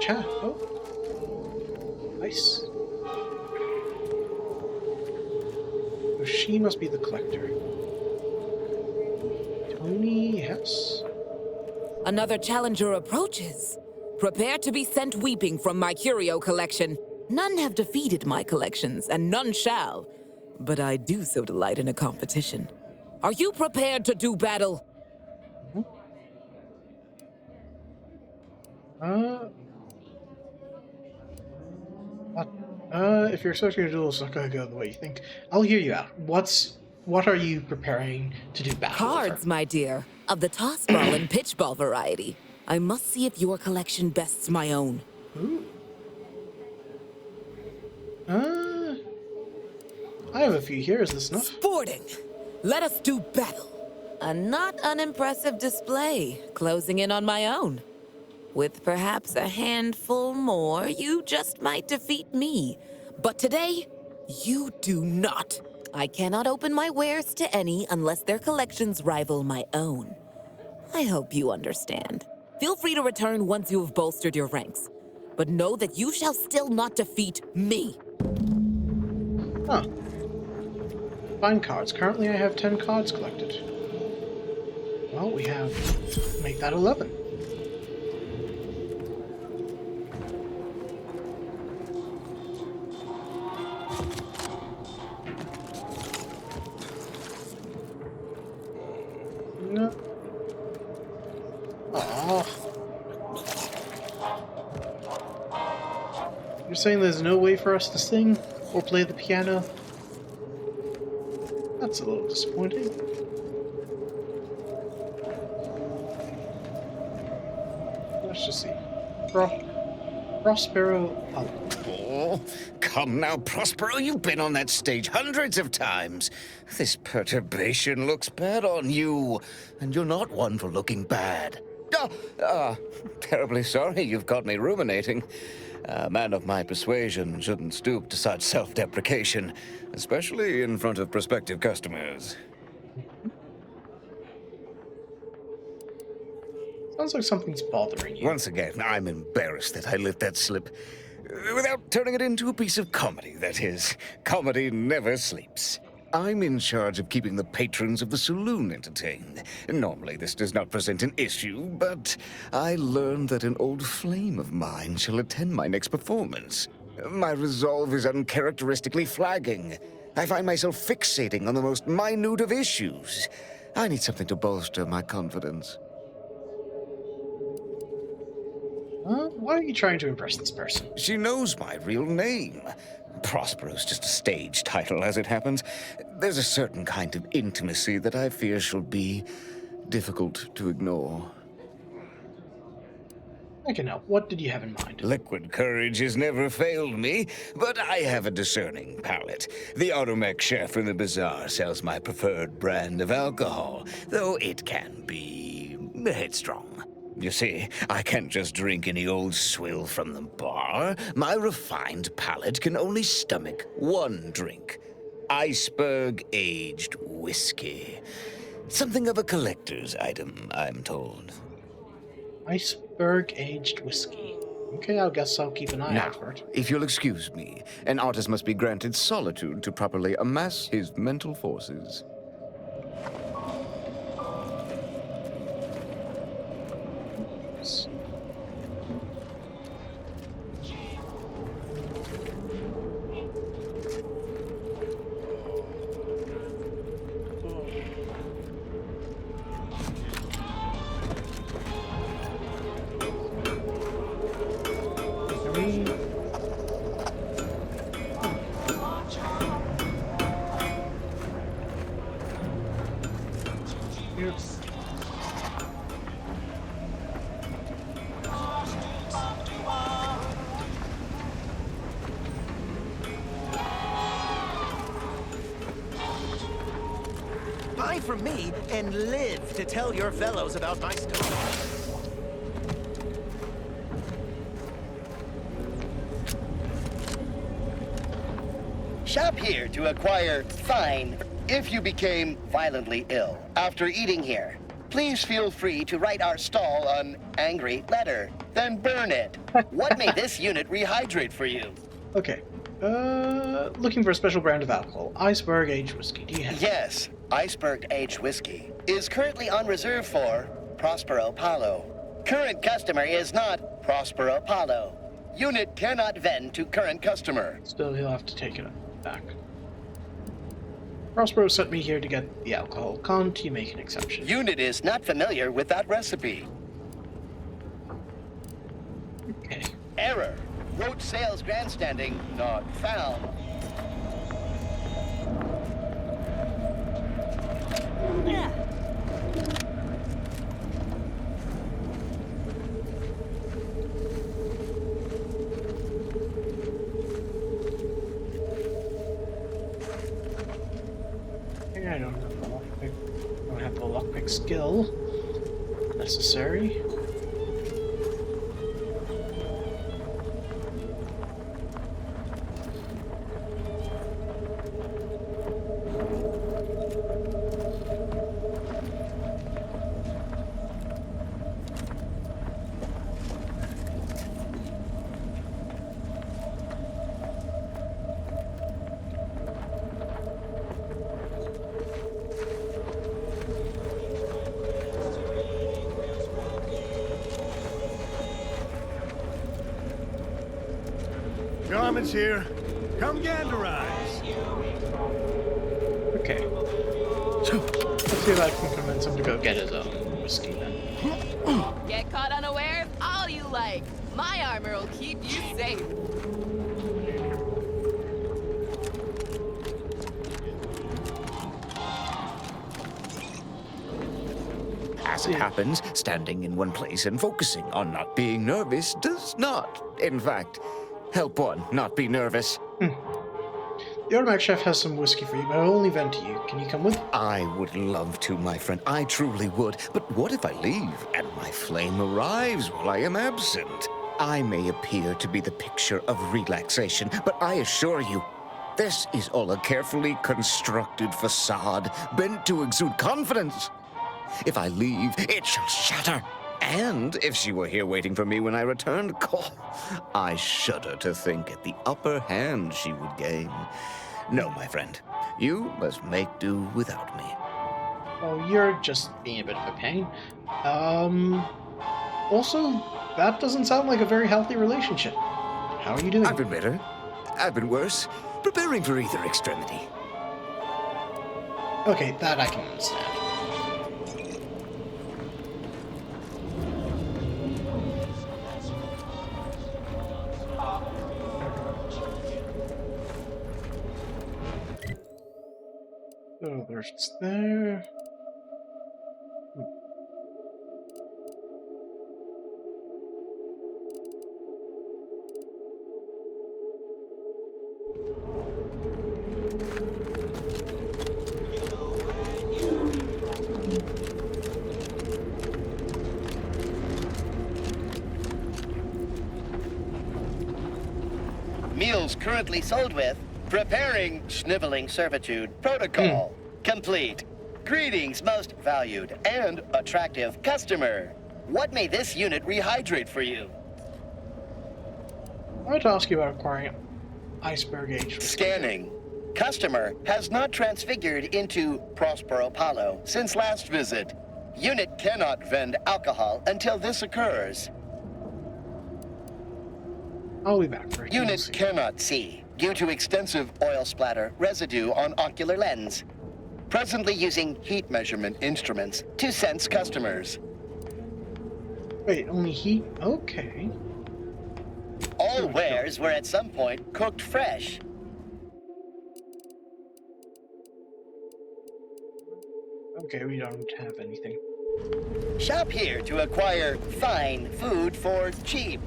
Chat. Oh. Nice. So she must be the collector. Tony, yes. Another challenger approaches. Prepare to be sent weeping from my curio collection. None have defeated my collections, and none shall. But I do so delight in a competition. Are you prepared to do battle? If you're expecting a duel, it's not gonna go the way you think. I'll hear you out. What are you preparing to do battle? Cards, my dear, of the toss ball and pitch ball variety. I must see if your collection bests my own. Ooh. I have a few here. Is this enough? Sporting! Let us do battle. A not unimpressive display, closing in on my own. With perhaps a handful more, you just might defeat me. But today, you do not. I cannot open my wares to any unless their collections rival my own. I hope you understand. Feel free to return once you have bolstered your ranks. But know that you shall still not defeat me. Huh. Find cards. Currently I have 10 cards collected. Well, we have... make that 11. No. Aww. You're saying there's no way for us to sing or play the piano? That's a little disappointing. Let's just see. Prospero Palo. Oh, come now, Prospero, you've been on that stage hundreds of times. This perturbation looks bad on you, and you're not one for looking bad. Terribly sorry you've got me ruminating. A man of my persuasion shouldn't stoop to such self-deprecation, especially in front of prospective customers. Sounds like something's bothering you. Once again, I'm embarrassed that I let that slip. Without turning it into a piece of comedy, that is. Comedy never sleeps. I'm in charge of keeping the patrons of the saloon entertained. Normally, this does not present an issue, but I learned that an old flame of mine shall attend my next performance. My resolve is uncharacteristically flagging. I find myself fixating on the most minute of issues. I need something to bolster my confidence. Why are you trying to impress this person? She knows my real name. Prospero's just a stage title, as it happens. There's a certain kind of intimacy that I fear shall be difficult to ignore. I can help. What did you have in mind? Liquid courage has never failed me, but I have a discerning palate. The Automech chef in the bazaar sells my preferred brand of alcohol, though it can be headstrong. You see, I can't just drink any old swill from the bar. My refined palate can only stomach one drink. Iceberg-aged whiskey. Something of a collector's item, I'm told. Iceberg-aged whiskey. Okay, I guess I'll keep an eye out for it. If you'll excuse me, an artist must be granted solitude to properly amass his mental forces. Buy from me and live to tell your fellows about my story. Shop here to acquire fine if you became violently ill after eating here. Please feel free to write our stall an angry letter, then burn it. What may this unit rehydrate for you? Okay. Looking for a special brand of alcohol. Iceberg aged whiskey. Do you have it? Yes, Iceberg aged whiskey is currently on reserve for Prospero Palo. Current customer is not Prospero Palo. Unit cannot vend to current customer. Still, he'll have to take it back. Prospero sent me here to get the alcohol. Can't you make an exception? Unit is not familiar with that recipe. Okay. Error. Road sales grandstanding not found. quick skill necessary. Garment's here. Come ganderize. Okay. Let's see if I can convince him to go get his own whiskey then. Get caught unawares all you like. My armor will keep you safe. As it happens, standing in one place and focusing on not being nervous does not, in fact, help one not be nervous. The automatic chef has some whiskey for you, but I'll only vent to you. Can you come with? I would love to, my friend. I truly would. But what if I leave and my flame arrives while I am absent? I may appear to be the picture of relaxation, but I assure you, this is all a carefully constructed facade bent to exude confidence. If I leave, it shall shatter. And if she were here waiting for me when I returned, I shudder to think at the upper hand she would gain. No, my friend, you must make do without me. Well, you're just being a bit of a pain. Also, that doesn't sound like a very healthy relationship. How are you doing? I've been better. I've been worse. Preparing for either extremity. Okay, that I can understand. Oh, there's there. Meals currently sold with preparing sniveling servitude protocol complete. Greetings, most valued and attractive customer. What may this unit rehydrate for you? I wanted to ask you about acquiring iceberg age. Scanning. Customer has not transfigured into Prospero Palo since last visit. Unit cannot vend alcohol until this occurs. I'll be back for it. Unit cannot see due to extensive oil splatter residue on ocular lens. Presently using heat measurement instruments to sense customers. Wait, only heat? Okay. All wares were at some point cooked fresh. Okay, we don't have anything. Shop here to acquire fine food for cheap.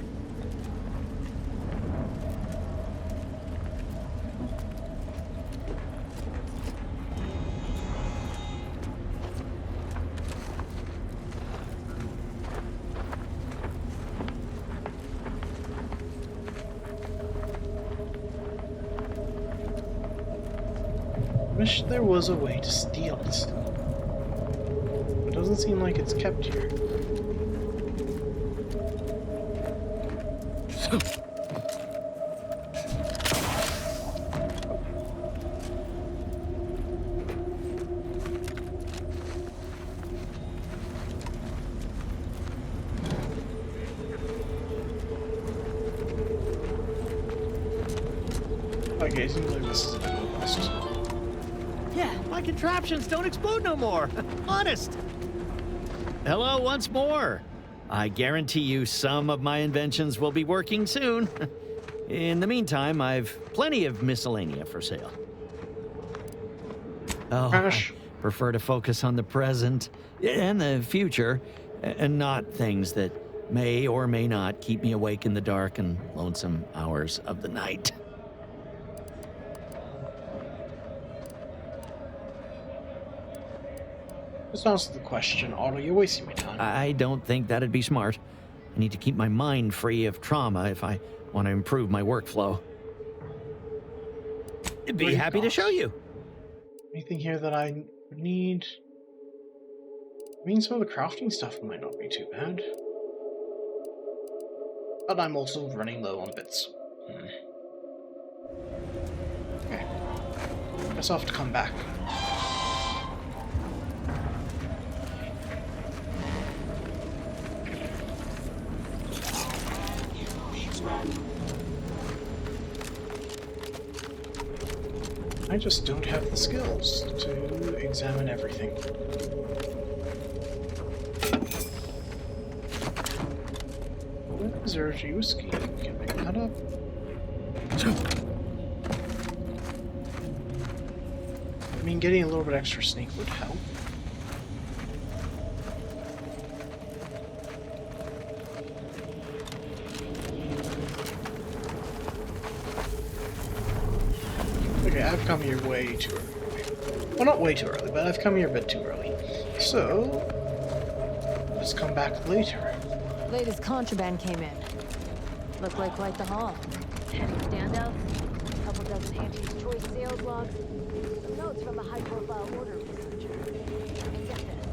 Wish there was a way to steal it. It doesn't seem like it's kept here. Okay, seems like this is a bit of a bust. Yeah, my contraptions don't explode no more. Honest. Hello once more. I guarantee you some of my inventions will be working soon. In the meantime, I've plenty of miscellanea for sale. Oh, I prefer to focus on the present and the future, and not things that may or may not keep me awake in the dark and lonesome hours of the night. Just answer the question, Otto. You're wasting my time. I don't think that'd be smart. I need to keep my mind free of trauma if I want to improve my workflow. Be happy to show you. Anything here that I need? I mean, some of the crafting stuff might not be too bad. But I'm also running low on bits. Okay. Guess I'll have to come back. I just don't have the skills to examine everything. Reserve whiskey. Can I pick that up? I mean, getting a little bit extra sneak would help. Okay, I've come here way too early. Well, not way too early, but I've come here a bit too early. So, let's come back later. Latest contraband came in. Looked like quite the haul. Heavy standouts, a couple dozen Angie's Choice sales logs, some notes from a high-profile order researcher. And get this.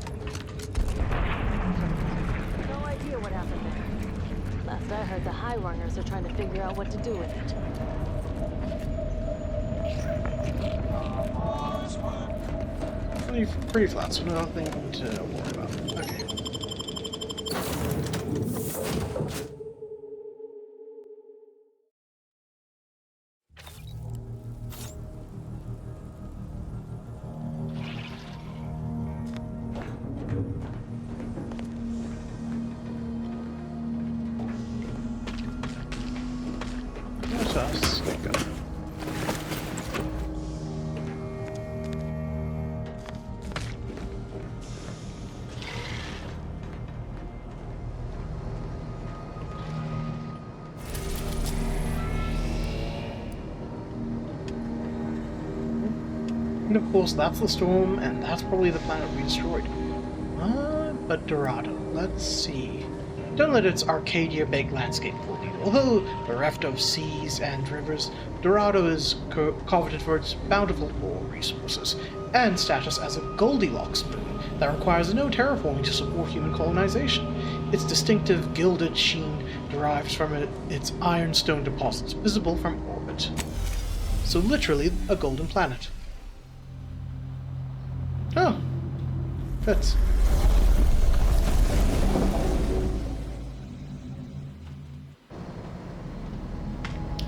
No idea what happened there. Last I heard, the high runners are trying to figure out what to do with it. Pretty flat, so nothing to worry about. Okay. Let us go. And of course, that's the storm, and that's probably the planet we destroyed. But Dorado, let's see. Don't let its Arcadia-baked landscape fool you. Although bereft of seas and rivers, Dorado is coveted for its bountiful ore resources, and status as a Goldilocks moon that requires no terraforming to support human colonization. Its distinctive gilded sheen derives from its ironstone deposits, visible from orbit. So literally, a golden planet. Oh, fits.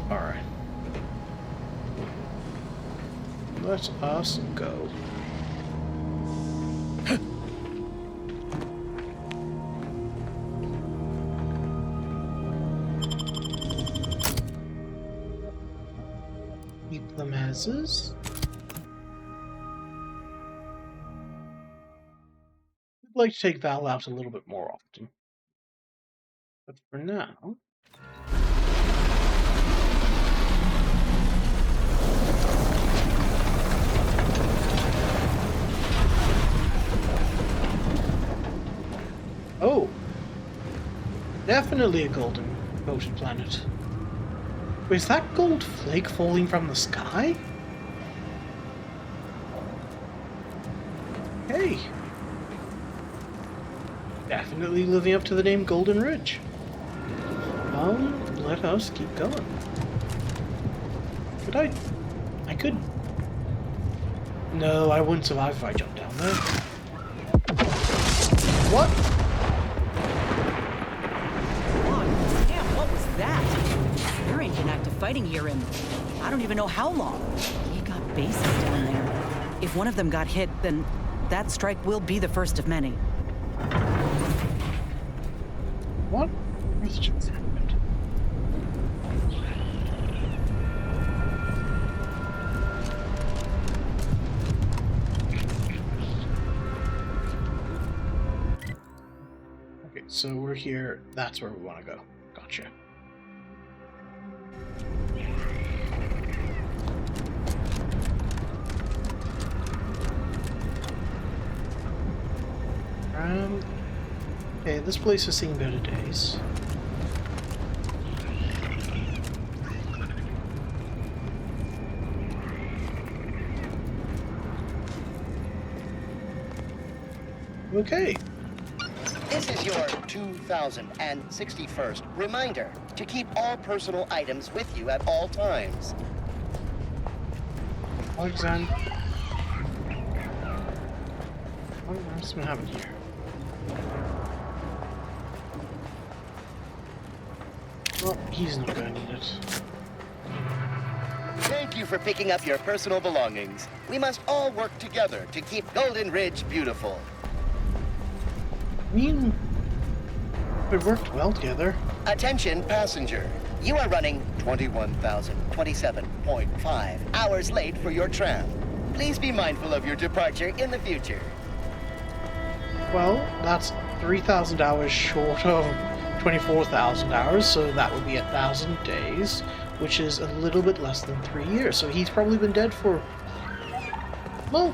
Alright. Let us go. Keep them as is. I'd like to take Val out a little bit more often. But for now... Oh! Definitely a golden coated planet. Wait, is that gold flake falling from the sky? Hey! Definitely living up to the name Golden Ridge. Let us keep going. Could I could... No, I wouldn't survive if I jumped down there. What? Damn, what was that? There ain't been active fighting here in I don't even know how long. We got bases down there. If one of them got hit, then that strike will be the first of many. What? What's just happened? Okay, so we're here. That's where we want to go. Gotcha. Okay, this place has seen better days. Okay. This is your 2061st reminder to keep all personal items with you at all times. Alexander. What else do we have in here? Well, he's not gonna need it. Thank you for picking up your personal belongings. We must all work together to keep Golden Ridge beautiful. I mean, we worked well together. Attention, passenger. You are running 21,027.5 hours late for your tram. Please be mindful of your departure in the future. Well, that's 3,000 hours short of 24,000 hours, so that would be 1,000 days, which is a little bit less than 3 years. So he's probably been dead for, well,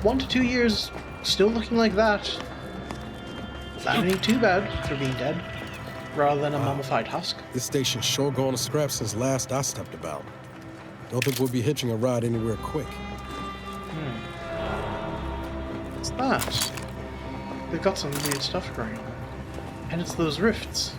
1 to 2 years. Still looking like that. That ain't too bad for being dead, rather than a mummified husk. This station's sure going to scrap since last I stepped about. Don't think we'll be hitching a ride anywhere quick. What's that? They've got some weird stuff going on. And it's those rifts.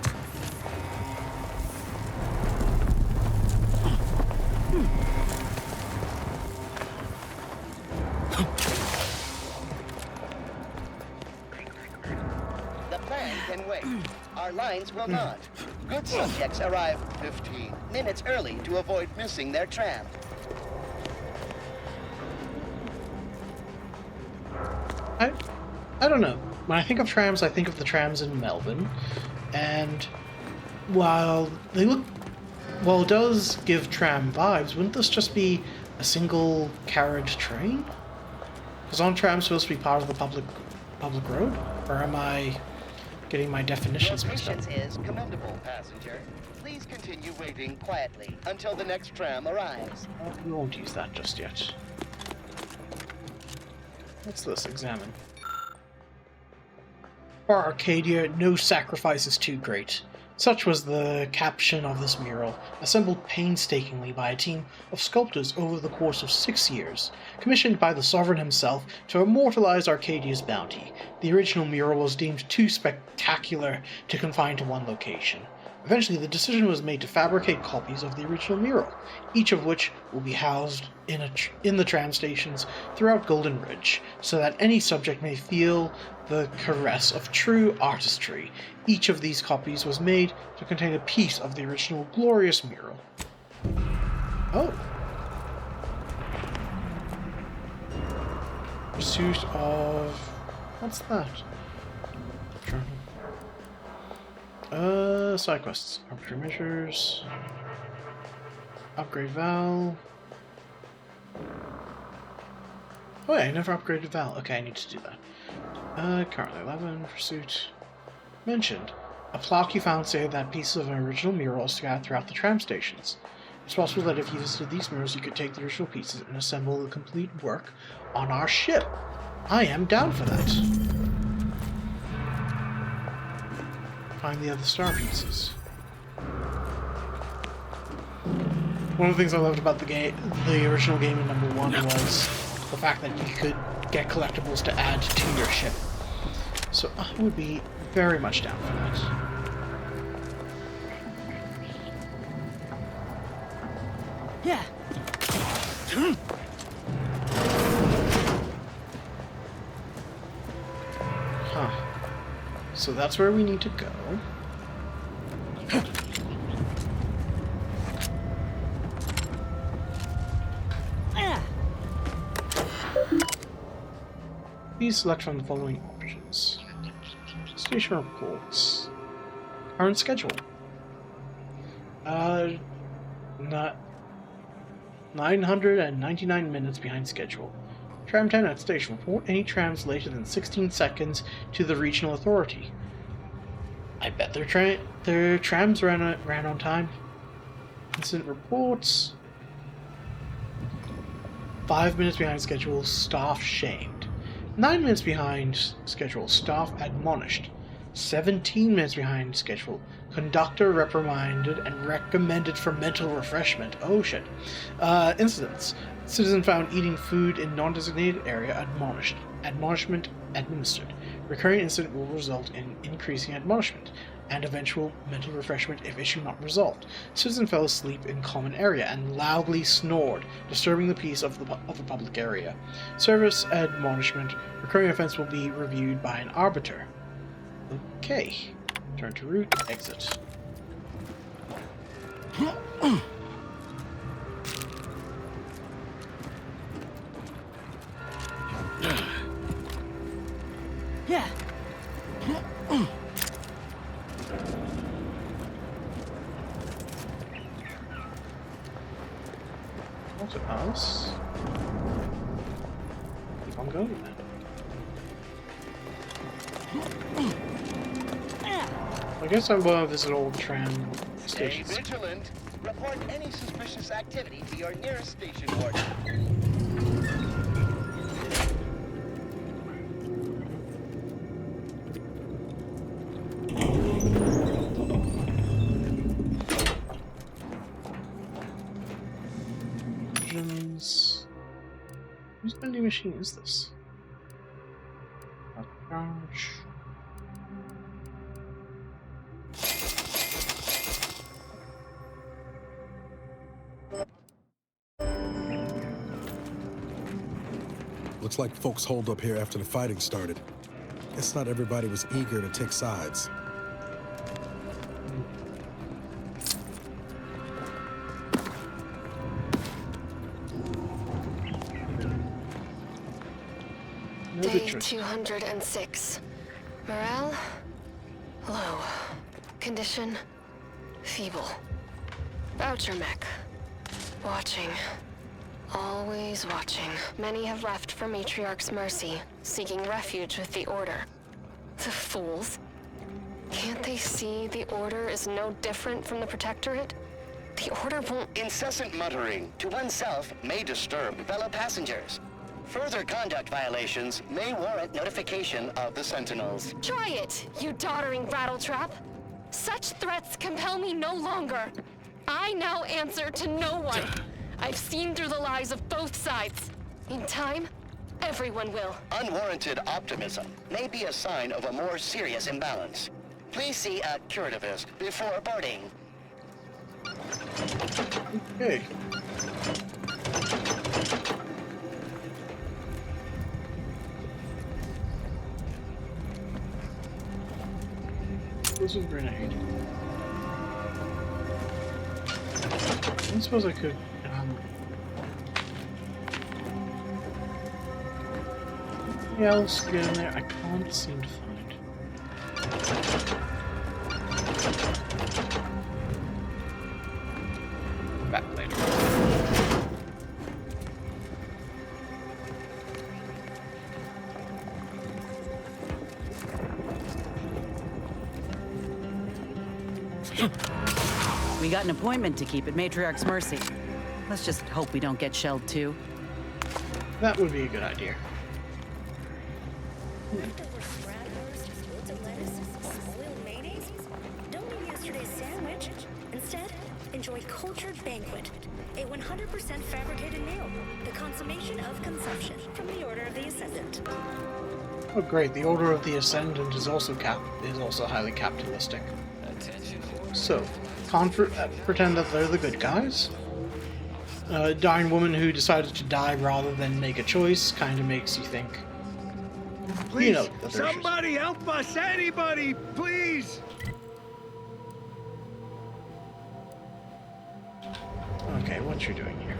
The plan can wait. Our lines will not. Good subjects arrive 15 minutes early to avoid missing their tram. I don't know. When I think of trams, I think of the trams in Melbourne. And while they look... Well, it does give tram vibes, wouldn't this just be a single carriage train? Because aren't trams supposed to be part of the public road? Or am I getting my definitions mixed up? Your patience is commendable, passenger. Please continue waiting quietly until the next tram arrives. We won't use that just yet. What's this? Examine. For Arcadia, no sacrifice is too great. Such was the caption of this mural, assembled painstakingly by a team of sculptors over the course of 6 years, commissioned by the Sovereign himself to immortalize Arcadia's bounty. The original mural was deemed too spectacular to confine to one location. Eventually, the decision was made to fabricate copies of the original mural, each of which will be housed in the tram stations throughout Golden Ridge, so that any subject may feel the caress of true artistry. Each of these copies was made to contain a piece of the original glorious mural. Oh. Pursuit of... What's that? Side quests. Arbitrary measures. Upgrade Val. Oh yeah, I never upgraded Val. Okay, I need to do that. Currently 11. Pursuit. Mentioned. A plaque you found stated that pieces of an original mural are scattered throughout the tram stations. It's possible that if you visited these murals, you could take the original pieces and assemble the complete work on our ship. I am down for that. Find the other star pieces. One of the things I loved about the original game in number 1 was the fact that you could get collectibles to add to your ship. So I would be very much down for that. Yeah. Huh. So that's where we need to go. Please select from the following options. Station reports. Current schedule. Not 999 minutes behind schedule. Tram 10 at station. Report any trams later than 16 seconds to the regional authority. I bet their trams ran on time. Incident reports. 5 minutes behind schedule. Staff shamed. 9 minutes behind schedule. Staff admonished. 17 minutes behind schedule. Conductor reprimanded and recommended for mental refreshment. Oh shit. Incidents. Citizen found eating food in non-designated area. Admonished. Admonishment administered. Recurring incident will result in increasing admonishment and eventual mental refreshment if issue not resolved. Citizen fell asleep in common area and loudly snored, disturbing the peace of the public area. Service admonishment. Recurring offense will be reviewed by an arbiter. Okay. Turn to route. Exit. Yeah. What's it us? Keep on going then. I guess I'm going to visit old tram Stay stations. vigilant. Report any suspicious activity to your nearest station warden. Whose vending machine is this? Matriarch. Looks like folks holed up here after the fighting started. Guess not everybody was eager to take sides. Day 206. Morale? Low. Condition? Feeble. Voucher mech. Watching. Always watching. Many have left for Matriarch's mercy, seeking refuge with the Order. The fools. Can't they see the Order is no different from the Protectorate? The Order won't... Incessant muttering to oneself may disturb fellow passengers. Further conduct violations may warrant notification of the Sentinels. Try it, you doddering rattletrap. Such threats compel me no longer. I now answer to no one. I've seen through the lies of both sides. In time, everyone will. Unwarranted optimism may be a sign of a more serious imbalance. Please see a curativist before boarding. Okay. This is a grenade. I suppose I could. What else to get in there? I can't seem to find. Back later. We got an appointment to keep at Matriarch's mercy. Let's just hope we don't get shelled too. That would be a good idea. Don't eat yesterday's sandwich. Instead, enjoy Cultured Banquet, a 100% fabricated meal, the consummation of consumption from the Order of the Ascendant. Oh, great! The Order of the Ascendant is also highly capitalistic. So, pretend that they're the good guys. A dying woman who decided to die rather than make a choice kind of makes you think. Please, You know, that they're somebody help us! Anybody, please! Okay, what you doing here?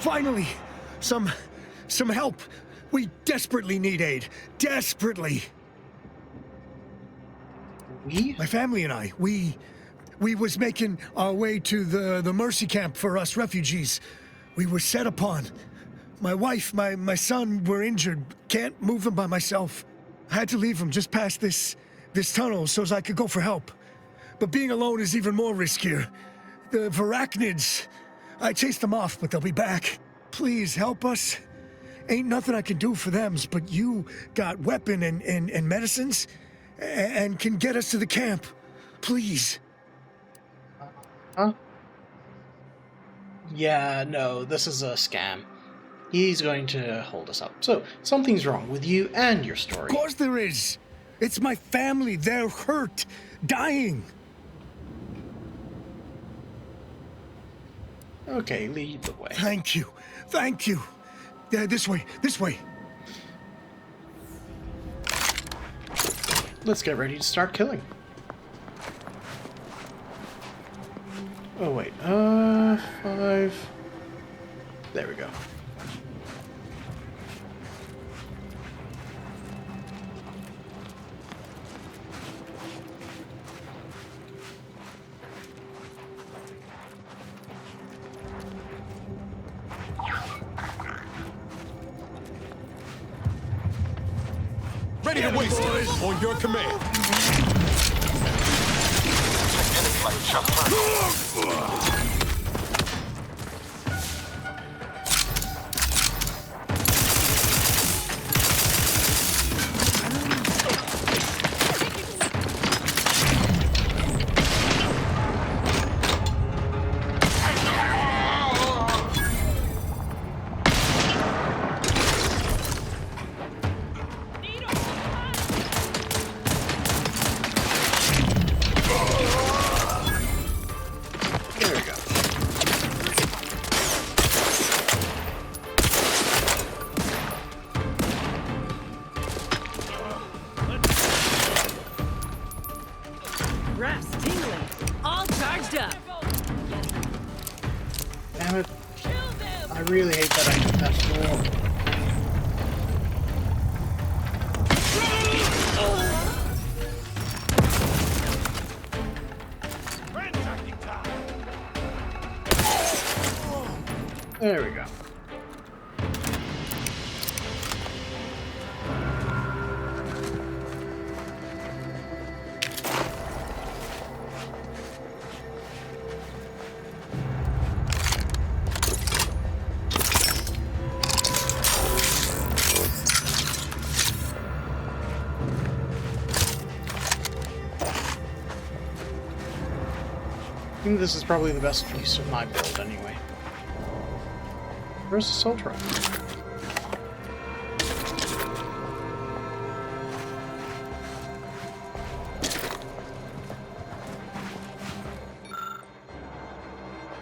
Finally, some help. We desperately need aid. Desperately. We? My family and I, we was making our way to the mercy camp for us refugees. We were set upon. My wife, my son were injured. Can't move them by myself. I had to leave them just past this tunnel so as I could go for help. But being alone is even more riskier. The Varachnids. I chased them off, but they'll be back. Please help us. Ain't nothing I can do for them, but you got weapon and medicines and can get us to the camp. Please. Huh? Yeah, no, this is a scam. He's going to hold us up. So, something's wrong with you and your story. Of course there is. It's my family. They're hurt. Dying. Okay, lead the way. Thank you. Thank you. This way. This way. Let's get ready to start killing. Oh, wait. 5. There we go. Ready to waste it. On your command. Damn it. I really hate that I took that floor. There we go. I think this is probably the best use of my build anyway. Where's the soul truck?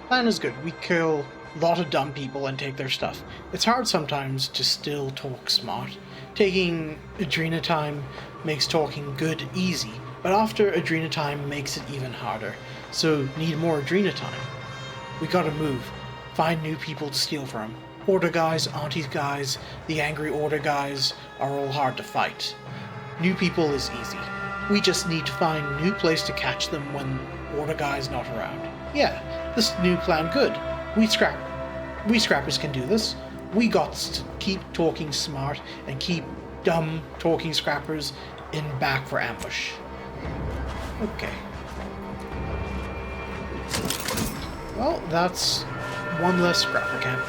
Plan is good. We kill a lot of dumb people and take their stuff. It's hard sometimes to still talk smart. Taking Adrena time makes talking good easy, but after Adrena time makes it even harder. So need more Adrena time. We gotta move. Find new people to steal from. Order guys, Auntie's guys, the angry Order guys are all hard to fight. New people is easy. We just need to find a new place to catch them when Order guy's not around. Yeah, this new plan good. We scrappers can do this. We got to keep talking smart and keep dumb talking scrappers in back for ambush. Okay. Well, that's one less scrapper camp.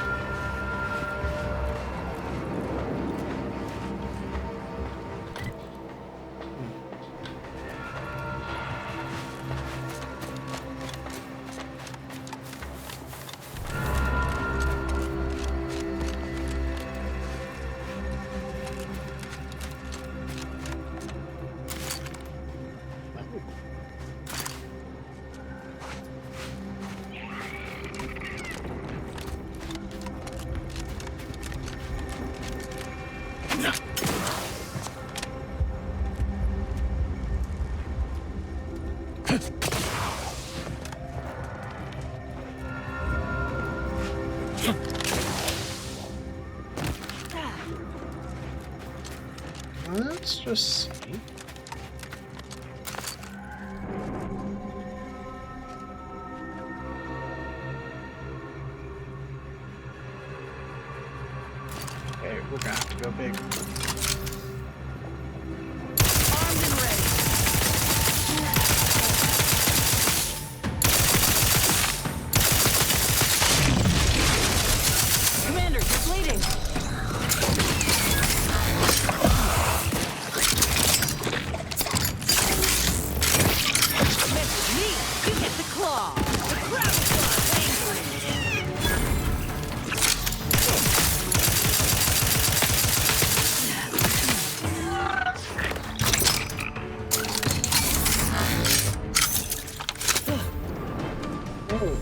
Let's just see. Okay, we're gonna have to go big. Armed and ready. More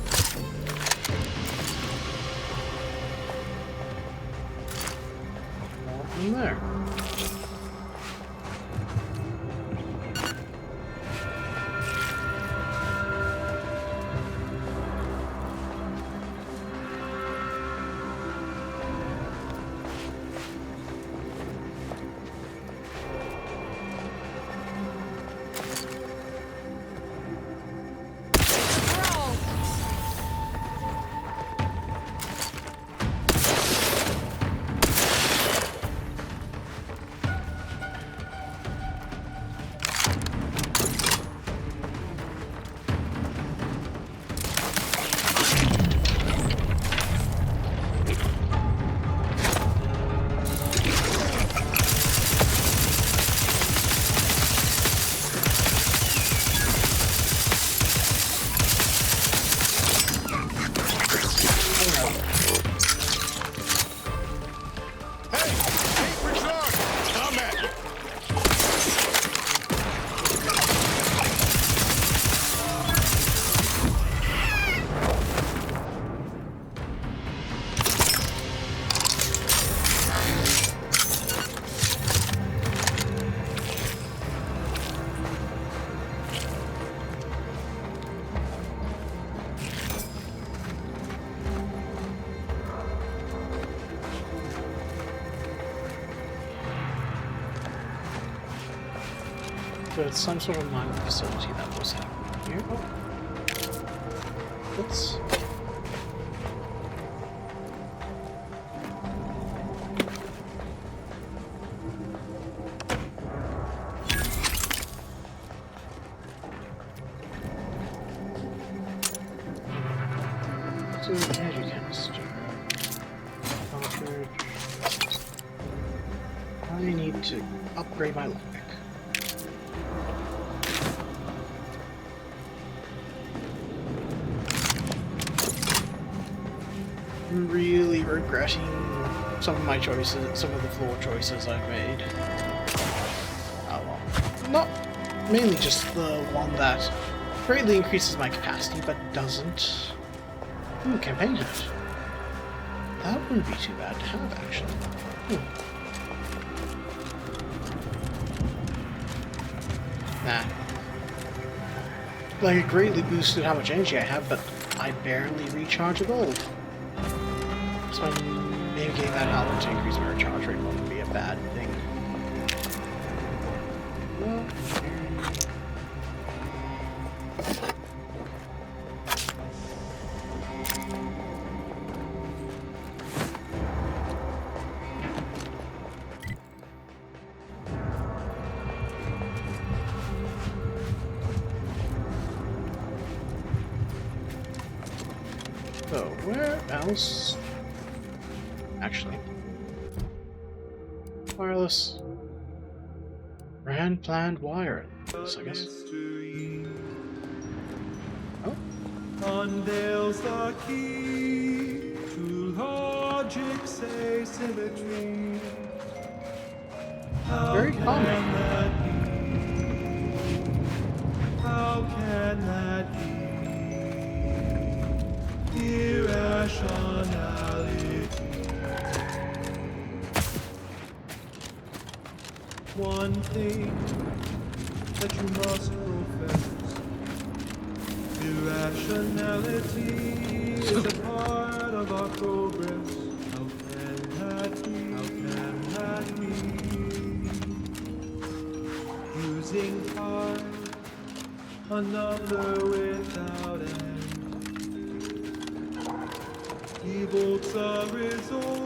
from there. So it's some sort of mining facility that was happening here. Oops. So energy canister. Cartridge. I need to upgrade my lockpick. I'm really regretting some of my choices, some of the floor choices I've made. Oh well. Not mainly just the one that greatly increases my capacity, but doesn't. Ooh, campaign hat. That wouldn't be too bad to have, actually. Nah. Like, it greatly boosted how much energy I have, but I barely recharge a gold. So maybe getting that helmet to increase my recharge rate wouldn't be a bad thing. So where else? Actually, wireless, brand planned wire. I guess. Oh. Unveils the key to logic's asymmetry. Very calming. How can that be? Irrationality. One thing that you must profess. Irrationality is a part of our progress. How can that be? How can that be? Using part, another without end. Evokes a result,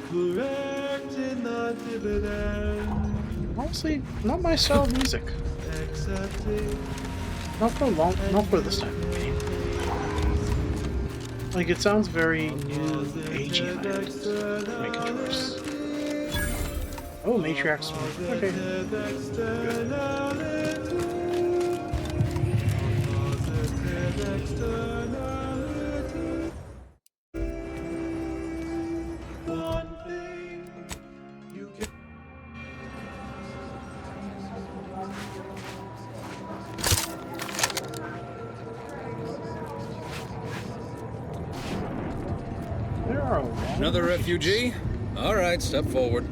correct in the dividend. Honestly, not my style of music. Not for this type of game. Like, it sounds very new agey and I have to make a choice. Oh, Matriarch. Okay. Good. Another refugee? All right, step forward.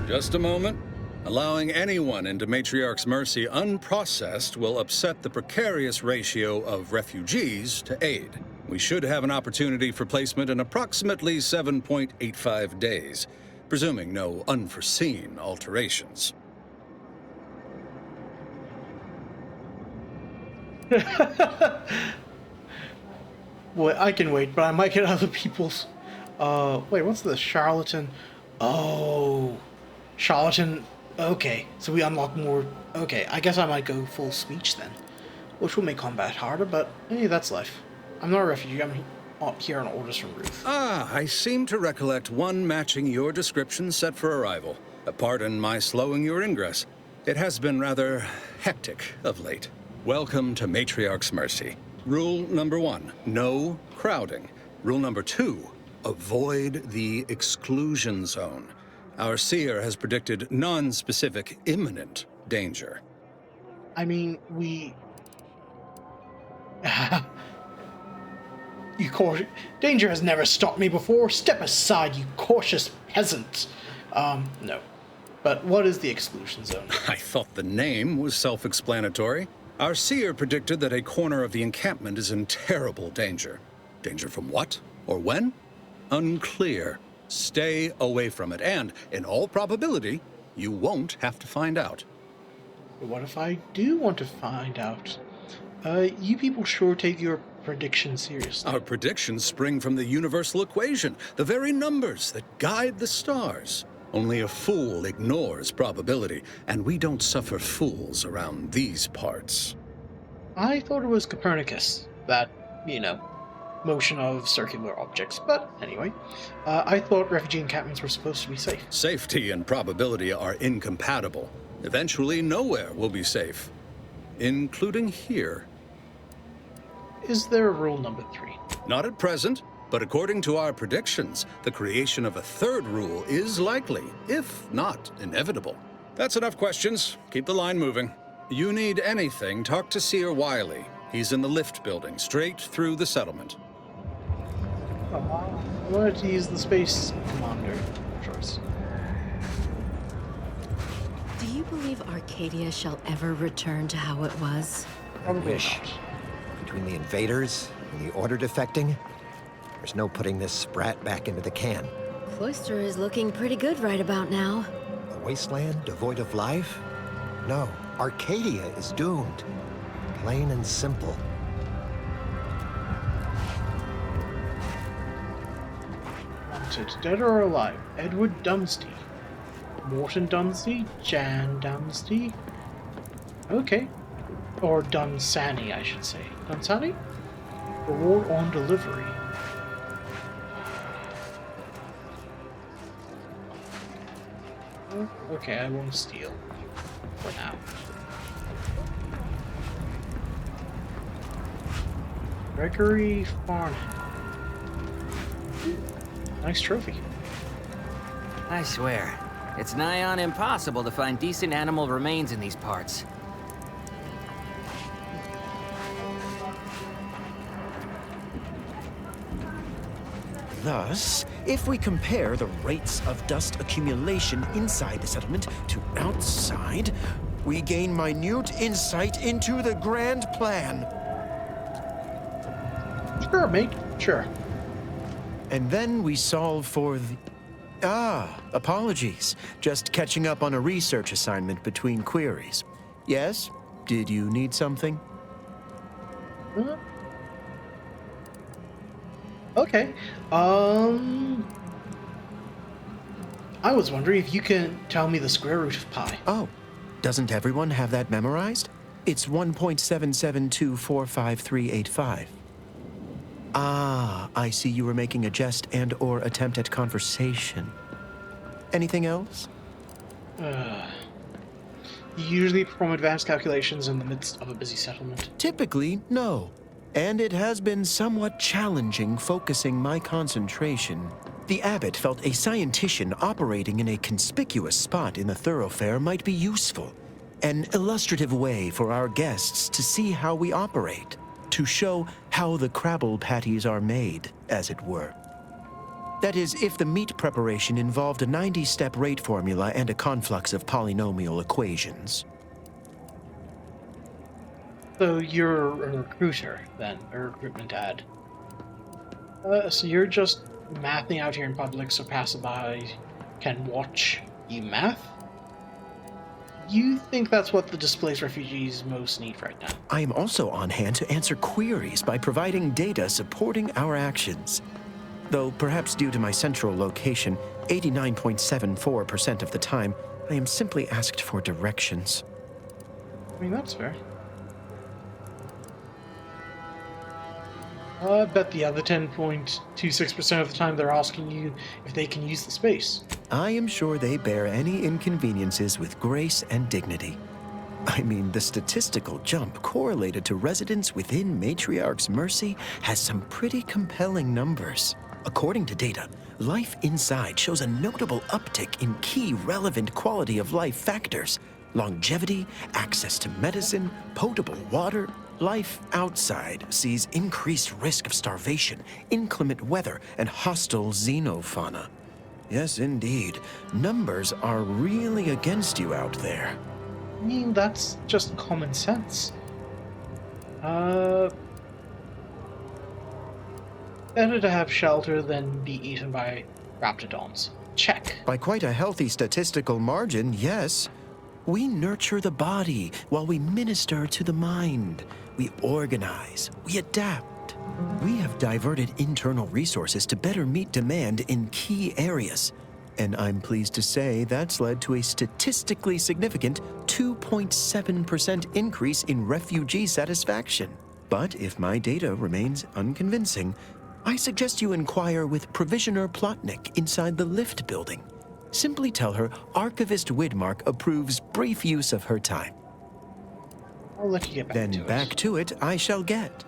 Just a moment. Allowing anyone into Matriarch's mercy unprocessed will upset the precarious ratio of refugees to aid. We should have an opportunity for placement in approximately 7.85 days, presuming no unforeseen alterations. Well, I can wait, but I might get other people's... wait, what's this? Charlatan? Oh... Charlatan... Okay, so we unlock more... Okay, I guess I might go full speech then. Which will make combat harder, but hey, that's life. I'm not a refugee, I'm here on orders from Ruth. Ah, I seem to recollect one matching your description set for arrival. Pardon my slowing your ingress. It has been rather hectic of late. Welcome to Matriarch's Mercy. Rule number 1, no crowding. Rule number 2, avoid the exclusion zone. Our seer has predicted non-specific imminent danger. I mean, we... Danger has never stopped me before. Step aside, you cautious peasant. No. But what is the exclusion zone? I thought the name was self-explanatory. Our seer predicted that a corner of the encampment is in terrible danger. Danger from what? Or when? Unclear. Stay away from it, and, in all probability, you won't have to find out. But what if I do want to find out? You people sure take your predictions seriously. Our predictions spring from the universal equation, the very numbers that guide the stars. Only a fool ignores probability, and we don't suffer fools around these parts. I thought it was Copernicus, that, motion of circular objects, but anyway. I thought refugee encampments were supposed to be safe. Safety and probability are incompatible. Eventually, nowhere will be safe, including here. Is there a rule number 3? Not at present, but according to our predictions, the creation of a third rule is likely, if not inevitable. That's enough questions. Keep the line moving. You need anything, talk to Seer Wiley. He's in the lift building, straight through the settlement. I wanted to use the space commander choice. Do you believe Arcadia shall ever return to how it was? I wish. Between the invaders and the Order defecting, there's no putting this sprat back into the can. Cloister is looking pretty good right about now. A wasteland devoid of life? No, Arcadia is doomed. Plain and simple. Wanted, dead or alive? Edward Dunsty. Morton Dunsty? Jan Dunsty? Okay. Or Dunsany, I should say. Dunsany? Reward on delivery. Okay, I won't steal. For now. Gregory Farnham. Nice trophy. I swear, it's nigh on impossible to find decent animal remains in these parts. Thus, if we compare the rates of dust accumulation inside the settlement to outside, we gain minute insight into the grand plan. Sure, mate. Sure. And then we solve for the... apologies. Just catching up on a research assignment between queries. Yes? Did you need something? Okay. I was wondering if you can tell me the square root of pi. Oh, doesn't everyone have that memorized? It's 1.77245385. Ah, I see you were making a jest and/or attempt at conversation. Anything else? You usually perform advanced calculations in the midst of a busy settlement. Typically, no. And it has been somewhat challenging focusing my concentration. The abbot felt a scientician operating in a conspicuous spot in the thoroughfare might be useful. An illustrative way for our guests to see how we operate. To show how the crabble patties are made, as it were. That is, if the meat preparation involved a 90-step rate formula and a conflux of polynomial equations. So you're a recruiter, then, a recruitment ad. So you're just mathing out here in public so passerby can watch you math? You think that's what the displaced refugees most need right now? I am also on hand to answer queries by providing data supporting our actions. Though perhaps due to my central location, 89.74% of the time, I am simply asked for directions. I mean, that's fair. I bet the other 10.26% of the time they're asking you if they can use the space. I am sure they bear any inconveniences with grace and dignity. I mean, the statistical jump correlated to residents within Matriarch's Mercy has some pretty compelling numbers. According to data, life inside shows a notable uptick in key relevant quality of life factors: longevity, access to medicine, potable water. Life outside sees increased risk of starvation, inclement weather, and hostile xenofauna. Yes, indeed. Numbers are really against you out there. I mean, that's just common sense. Better to have shelter than be eaten by raptidons. Check. By quite a healthy statistical margin, yes. We nurture the body while we minister to the mind. We organize, we adapt. We have diverted internal resources to better meet demand in key areas. And I'm pleased to say that's led to a statistically significant 2.7% increase in refugee satisfaction. But if my data remains unconvincing, I suggest you inquire with Provisioner Plotnik inside the lift building. Simply tell her Archivist Widmark approves brief use of her time. I'll let you get back to it. Then back to it I shall get.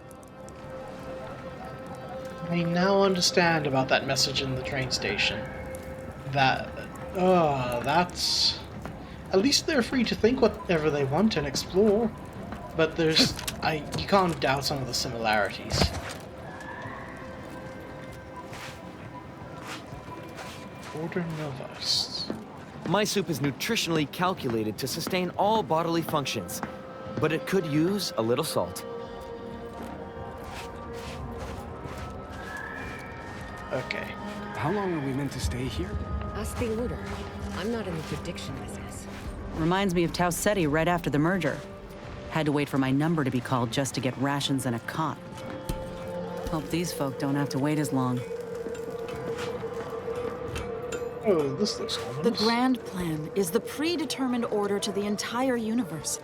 I now understand about that message in the train station. That's... At least they're free to think whatever they want and explore. But there's... you can't doubt some of the similarities. Order Novus. My soup is nutritionally calculated to sustain all bodily functions, but it could use a little salt. Okay. How long are we meant to stay here? Ask the Order. I'm not in the prediction business. Reminds me of Tau Ceti right after the merger. Had to wait for my number to be called just to get rations and a cot. Hope these folk don't have to wait as long. Oh, this looks ominous. The grand plan is the predetermined order to the entire universe.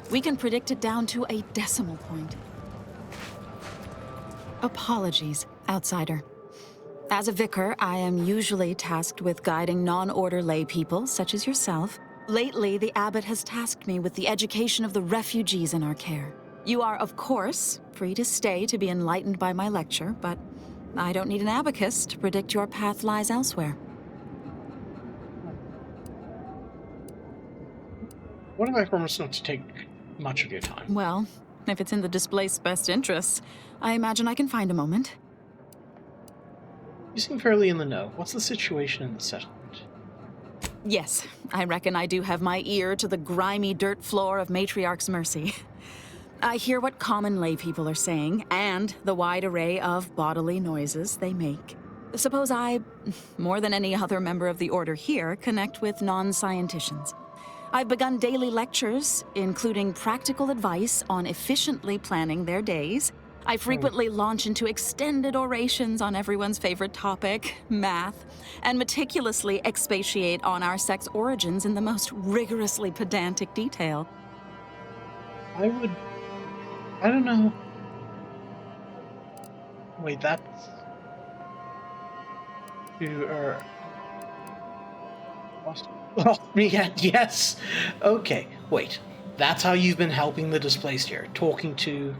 We can predict it down to a decimal point. Apologies, outsider. As a vicar, I am usually tasked with guiding non-order lay people, such as yourself. Lately, the abbot has tasked me with the education of the refugees in our care. You are, of course, free to stay to be enlightened by my lecture, but I don't need an abacus to predict your path lies elsewhere. What if I promise not to take much of your time? Well, if it's in the displaced's best interests, I imagine I can find a moment. You seem fairly in the know. What's the situation in the settlement? Yes, I reckon I do have my ear to the grimy dirt floor of Matriarch's Mercy. I hear what common lay people are saying, and the wide array of bodily noises they make. Suppose I, more than any other member of the Order here, connect with non-scienticians. I've begun daily lectures, including practical advice on efficiently planning their days. I frequently launch into extended orations on everyone's favorite topic, math, and meticulously expatiate on our sex origins in the most rigorously pedantic detail. I don't know. Wait, that's... Oh, yeah, yes! Okay, wait. That's how you've been helping the displaced here. Talking to,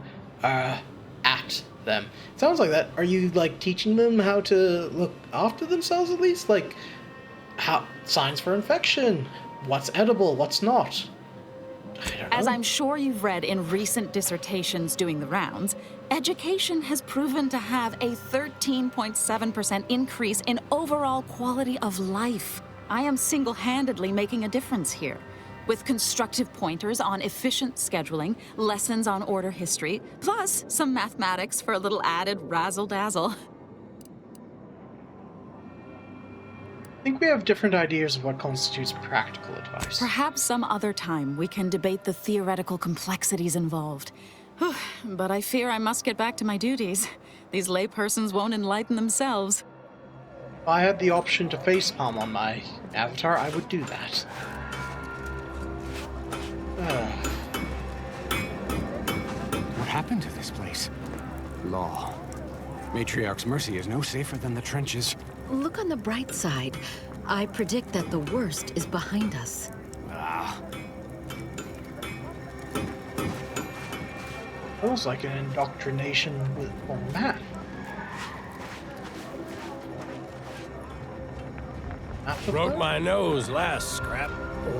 at them. Sounds like that. Are you, like, teaching them how to look after themselves at least? Like, how signs for infection? What's edible? What's not? As I'm sure you've read in recent dissertations doing the rounds, education has proven to have a 13.7% increase in overall quality of life. I am single-handedly making a difference here, with constructive pointers on efficient scheduling, lessons on order history, plus some mathematics for a little added razzle-dazzle. I think we have different ideas of what constitutes practical advice. Perhaps some other time we can debate the theoretical complexities involved. Whew, but I fear I must get back to my duties. These laypersons won't enlighten themselves. If I had the option to facepalm on my avatar, I would do that. What happened to this place? Law. Matriarch's Mercy is no safer than the trenches. Look on the bright side. I predict that the worst is behind us. Feels like an indoctrination with math. Broke my nose last scrap.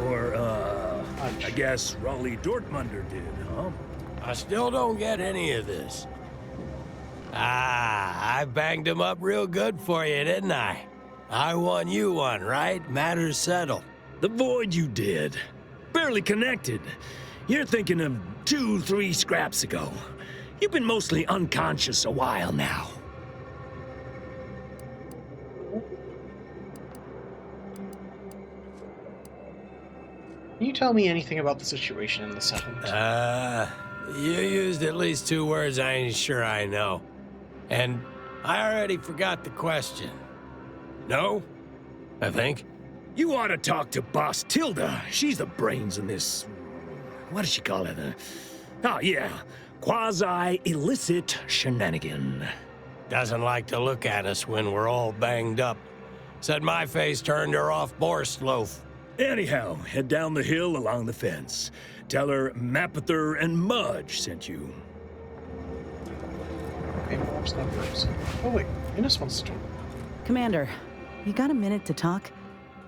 Or, I guess Raleigh Dortmunder did, huh? I still don't get any of this. I banged him up real good for you, didn't I? I won you one, right? Matters settled. The void you did. Barely connected. You're thinking of 2-3 scraps ago. You've been mostly unconscious a while now. Can you tell me anything about the situation in the settlement? You used at least 2 words I ain't sure I know. And I already forgot the question. No? I think. You ought to talk to Boss Tilda. She's the brains in this... What does she call it? Oh, yeah. Quasi-illicit shenanigan. Doesn't like to look at us when we're all banged up. Said my face turned her off Borscht loaf. Anyhow, head down the hill along the fence. Tell her Mapother and Mudge sent you. Okay, watch that first. Oh wait, Inez wants to talk. Commander, you got a minute to talk?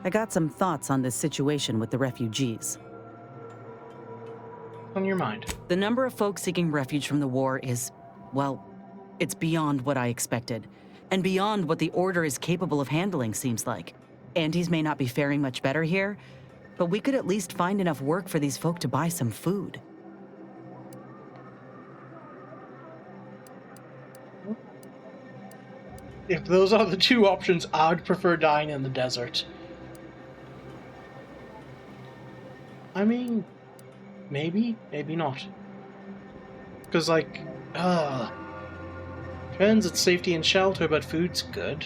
I got some thoughts on this situation with the refugees. On your mind? The number of folks seeking refuge from the war is, well, it's beyond what I expected. And beyond what the Order is capable of handling, seems like. Antes may not be faring much better here, but we could at least find enough work for these folk to buy some food. If those are the 2 options, I'd prefer dying in the desert. I mean, maybe, maybe not. Because, like, depends, it's safety and shelter, but food's good.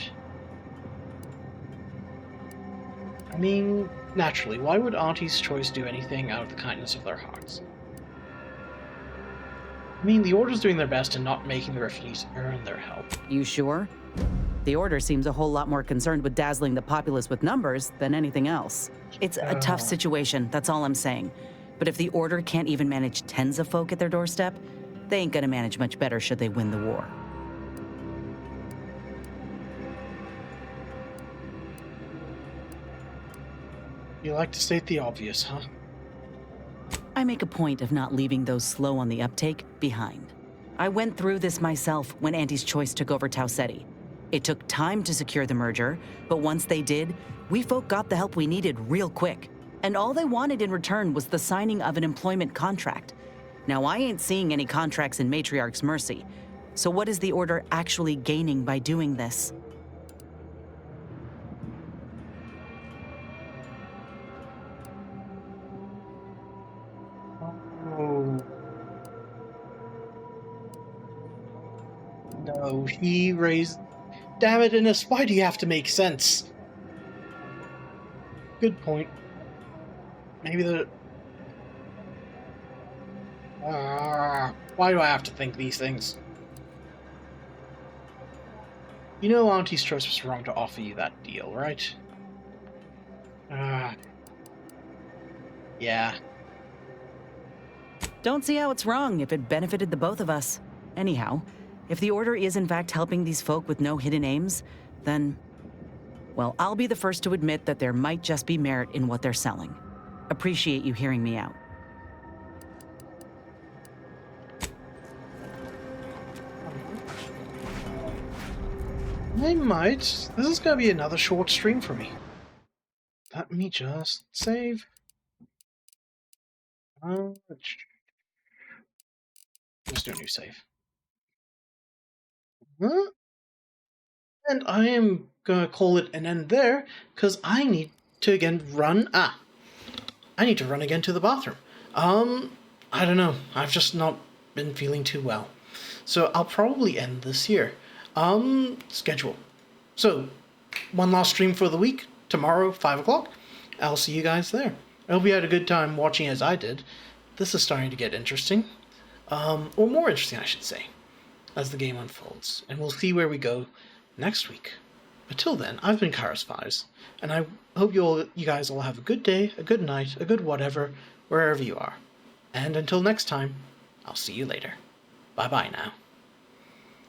I mean, naturally, why would Auntie's Choice do anything out of the kindness of their hearts? I mean, the Order's doing their best in not making the refugees earn their help. You sure? The Order seems a whole lot more concerned with dazzling the populace with numbers than anything else. It's a tough situation, that's all I'm saying. But if the Order can't even manage tens of folk at their doorstep, they ain't gonna manage much better should they win the war. You like to state the obvious, huh? I make a point of not leaving those slow on the uptake behind. I went through this myself when Auntie's Choice took over Tau Ceti. It took time to secure the merger, but once they did, we folk got the help we needed real quick. And all they wanted in return was the signing of an employment contract. Now, I ain't seeing any contracts in Matriarch's Mercy, so what is the Order actually gaining by doing this? No, he raised... Damn it, Inez, why do you have to make sense? Good point. Maybe the... why do I have to think these things? You know Auntie's Choice was wrong to offer you that deal, right? Yeah. Don't see how it's wrong if it benefited the both of us. Anyhow, if the Order is in fact helping these folk with no hidden aims, then... well, I'll be the first to admit that there might just be merit in what they're selling. Appreciate you hearing me out. I might. This is gonna be another short stream for me. Let me just save. Let's do a new save. Huh? And I am gonna call it an end there, because I need to again run. I need to run again to the bathroom. I don't know. I've just not been feeling too well. So I'll probably end this here. Schedule. So, one last stream for the week. Tomorrow, 5 o'clock. I'll see you guys there. I hope you had a good time watching as I did. This is starting to get interesting. Or more interesting, I should say, as the game unfolds. And we'll see where we go next week. But till then, I've been Kairos Fives, and I hope you guys all have a good day, a good night, a good whatever, wherever you are. And until next time, I'll see you later. Bye-bye now.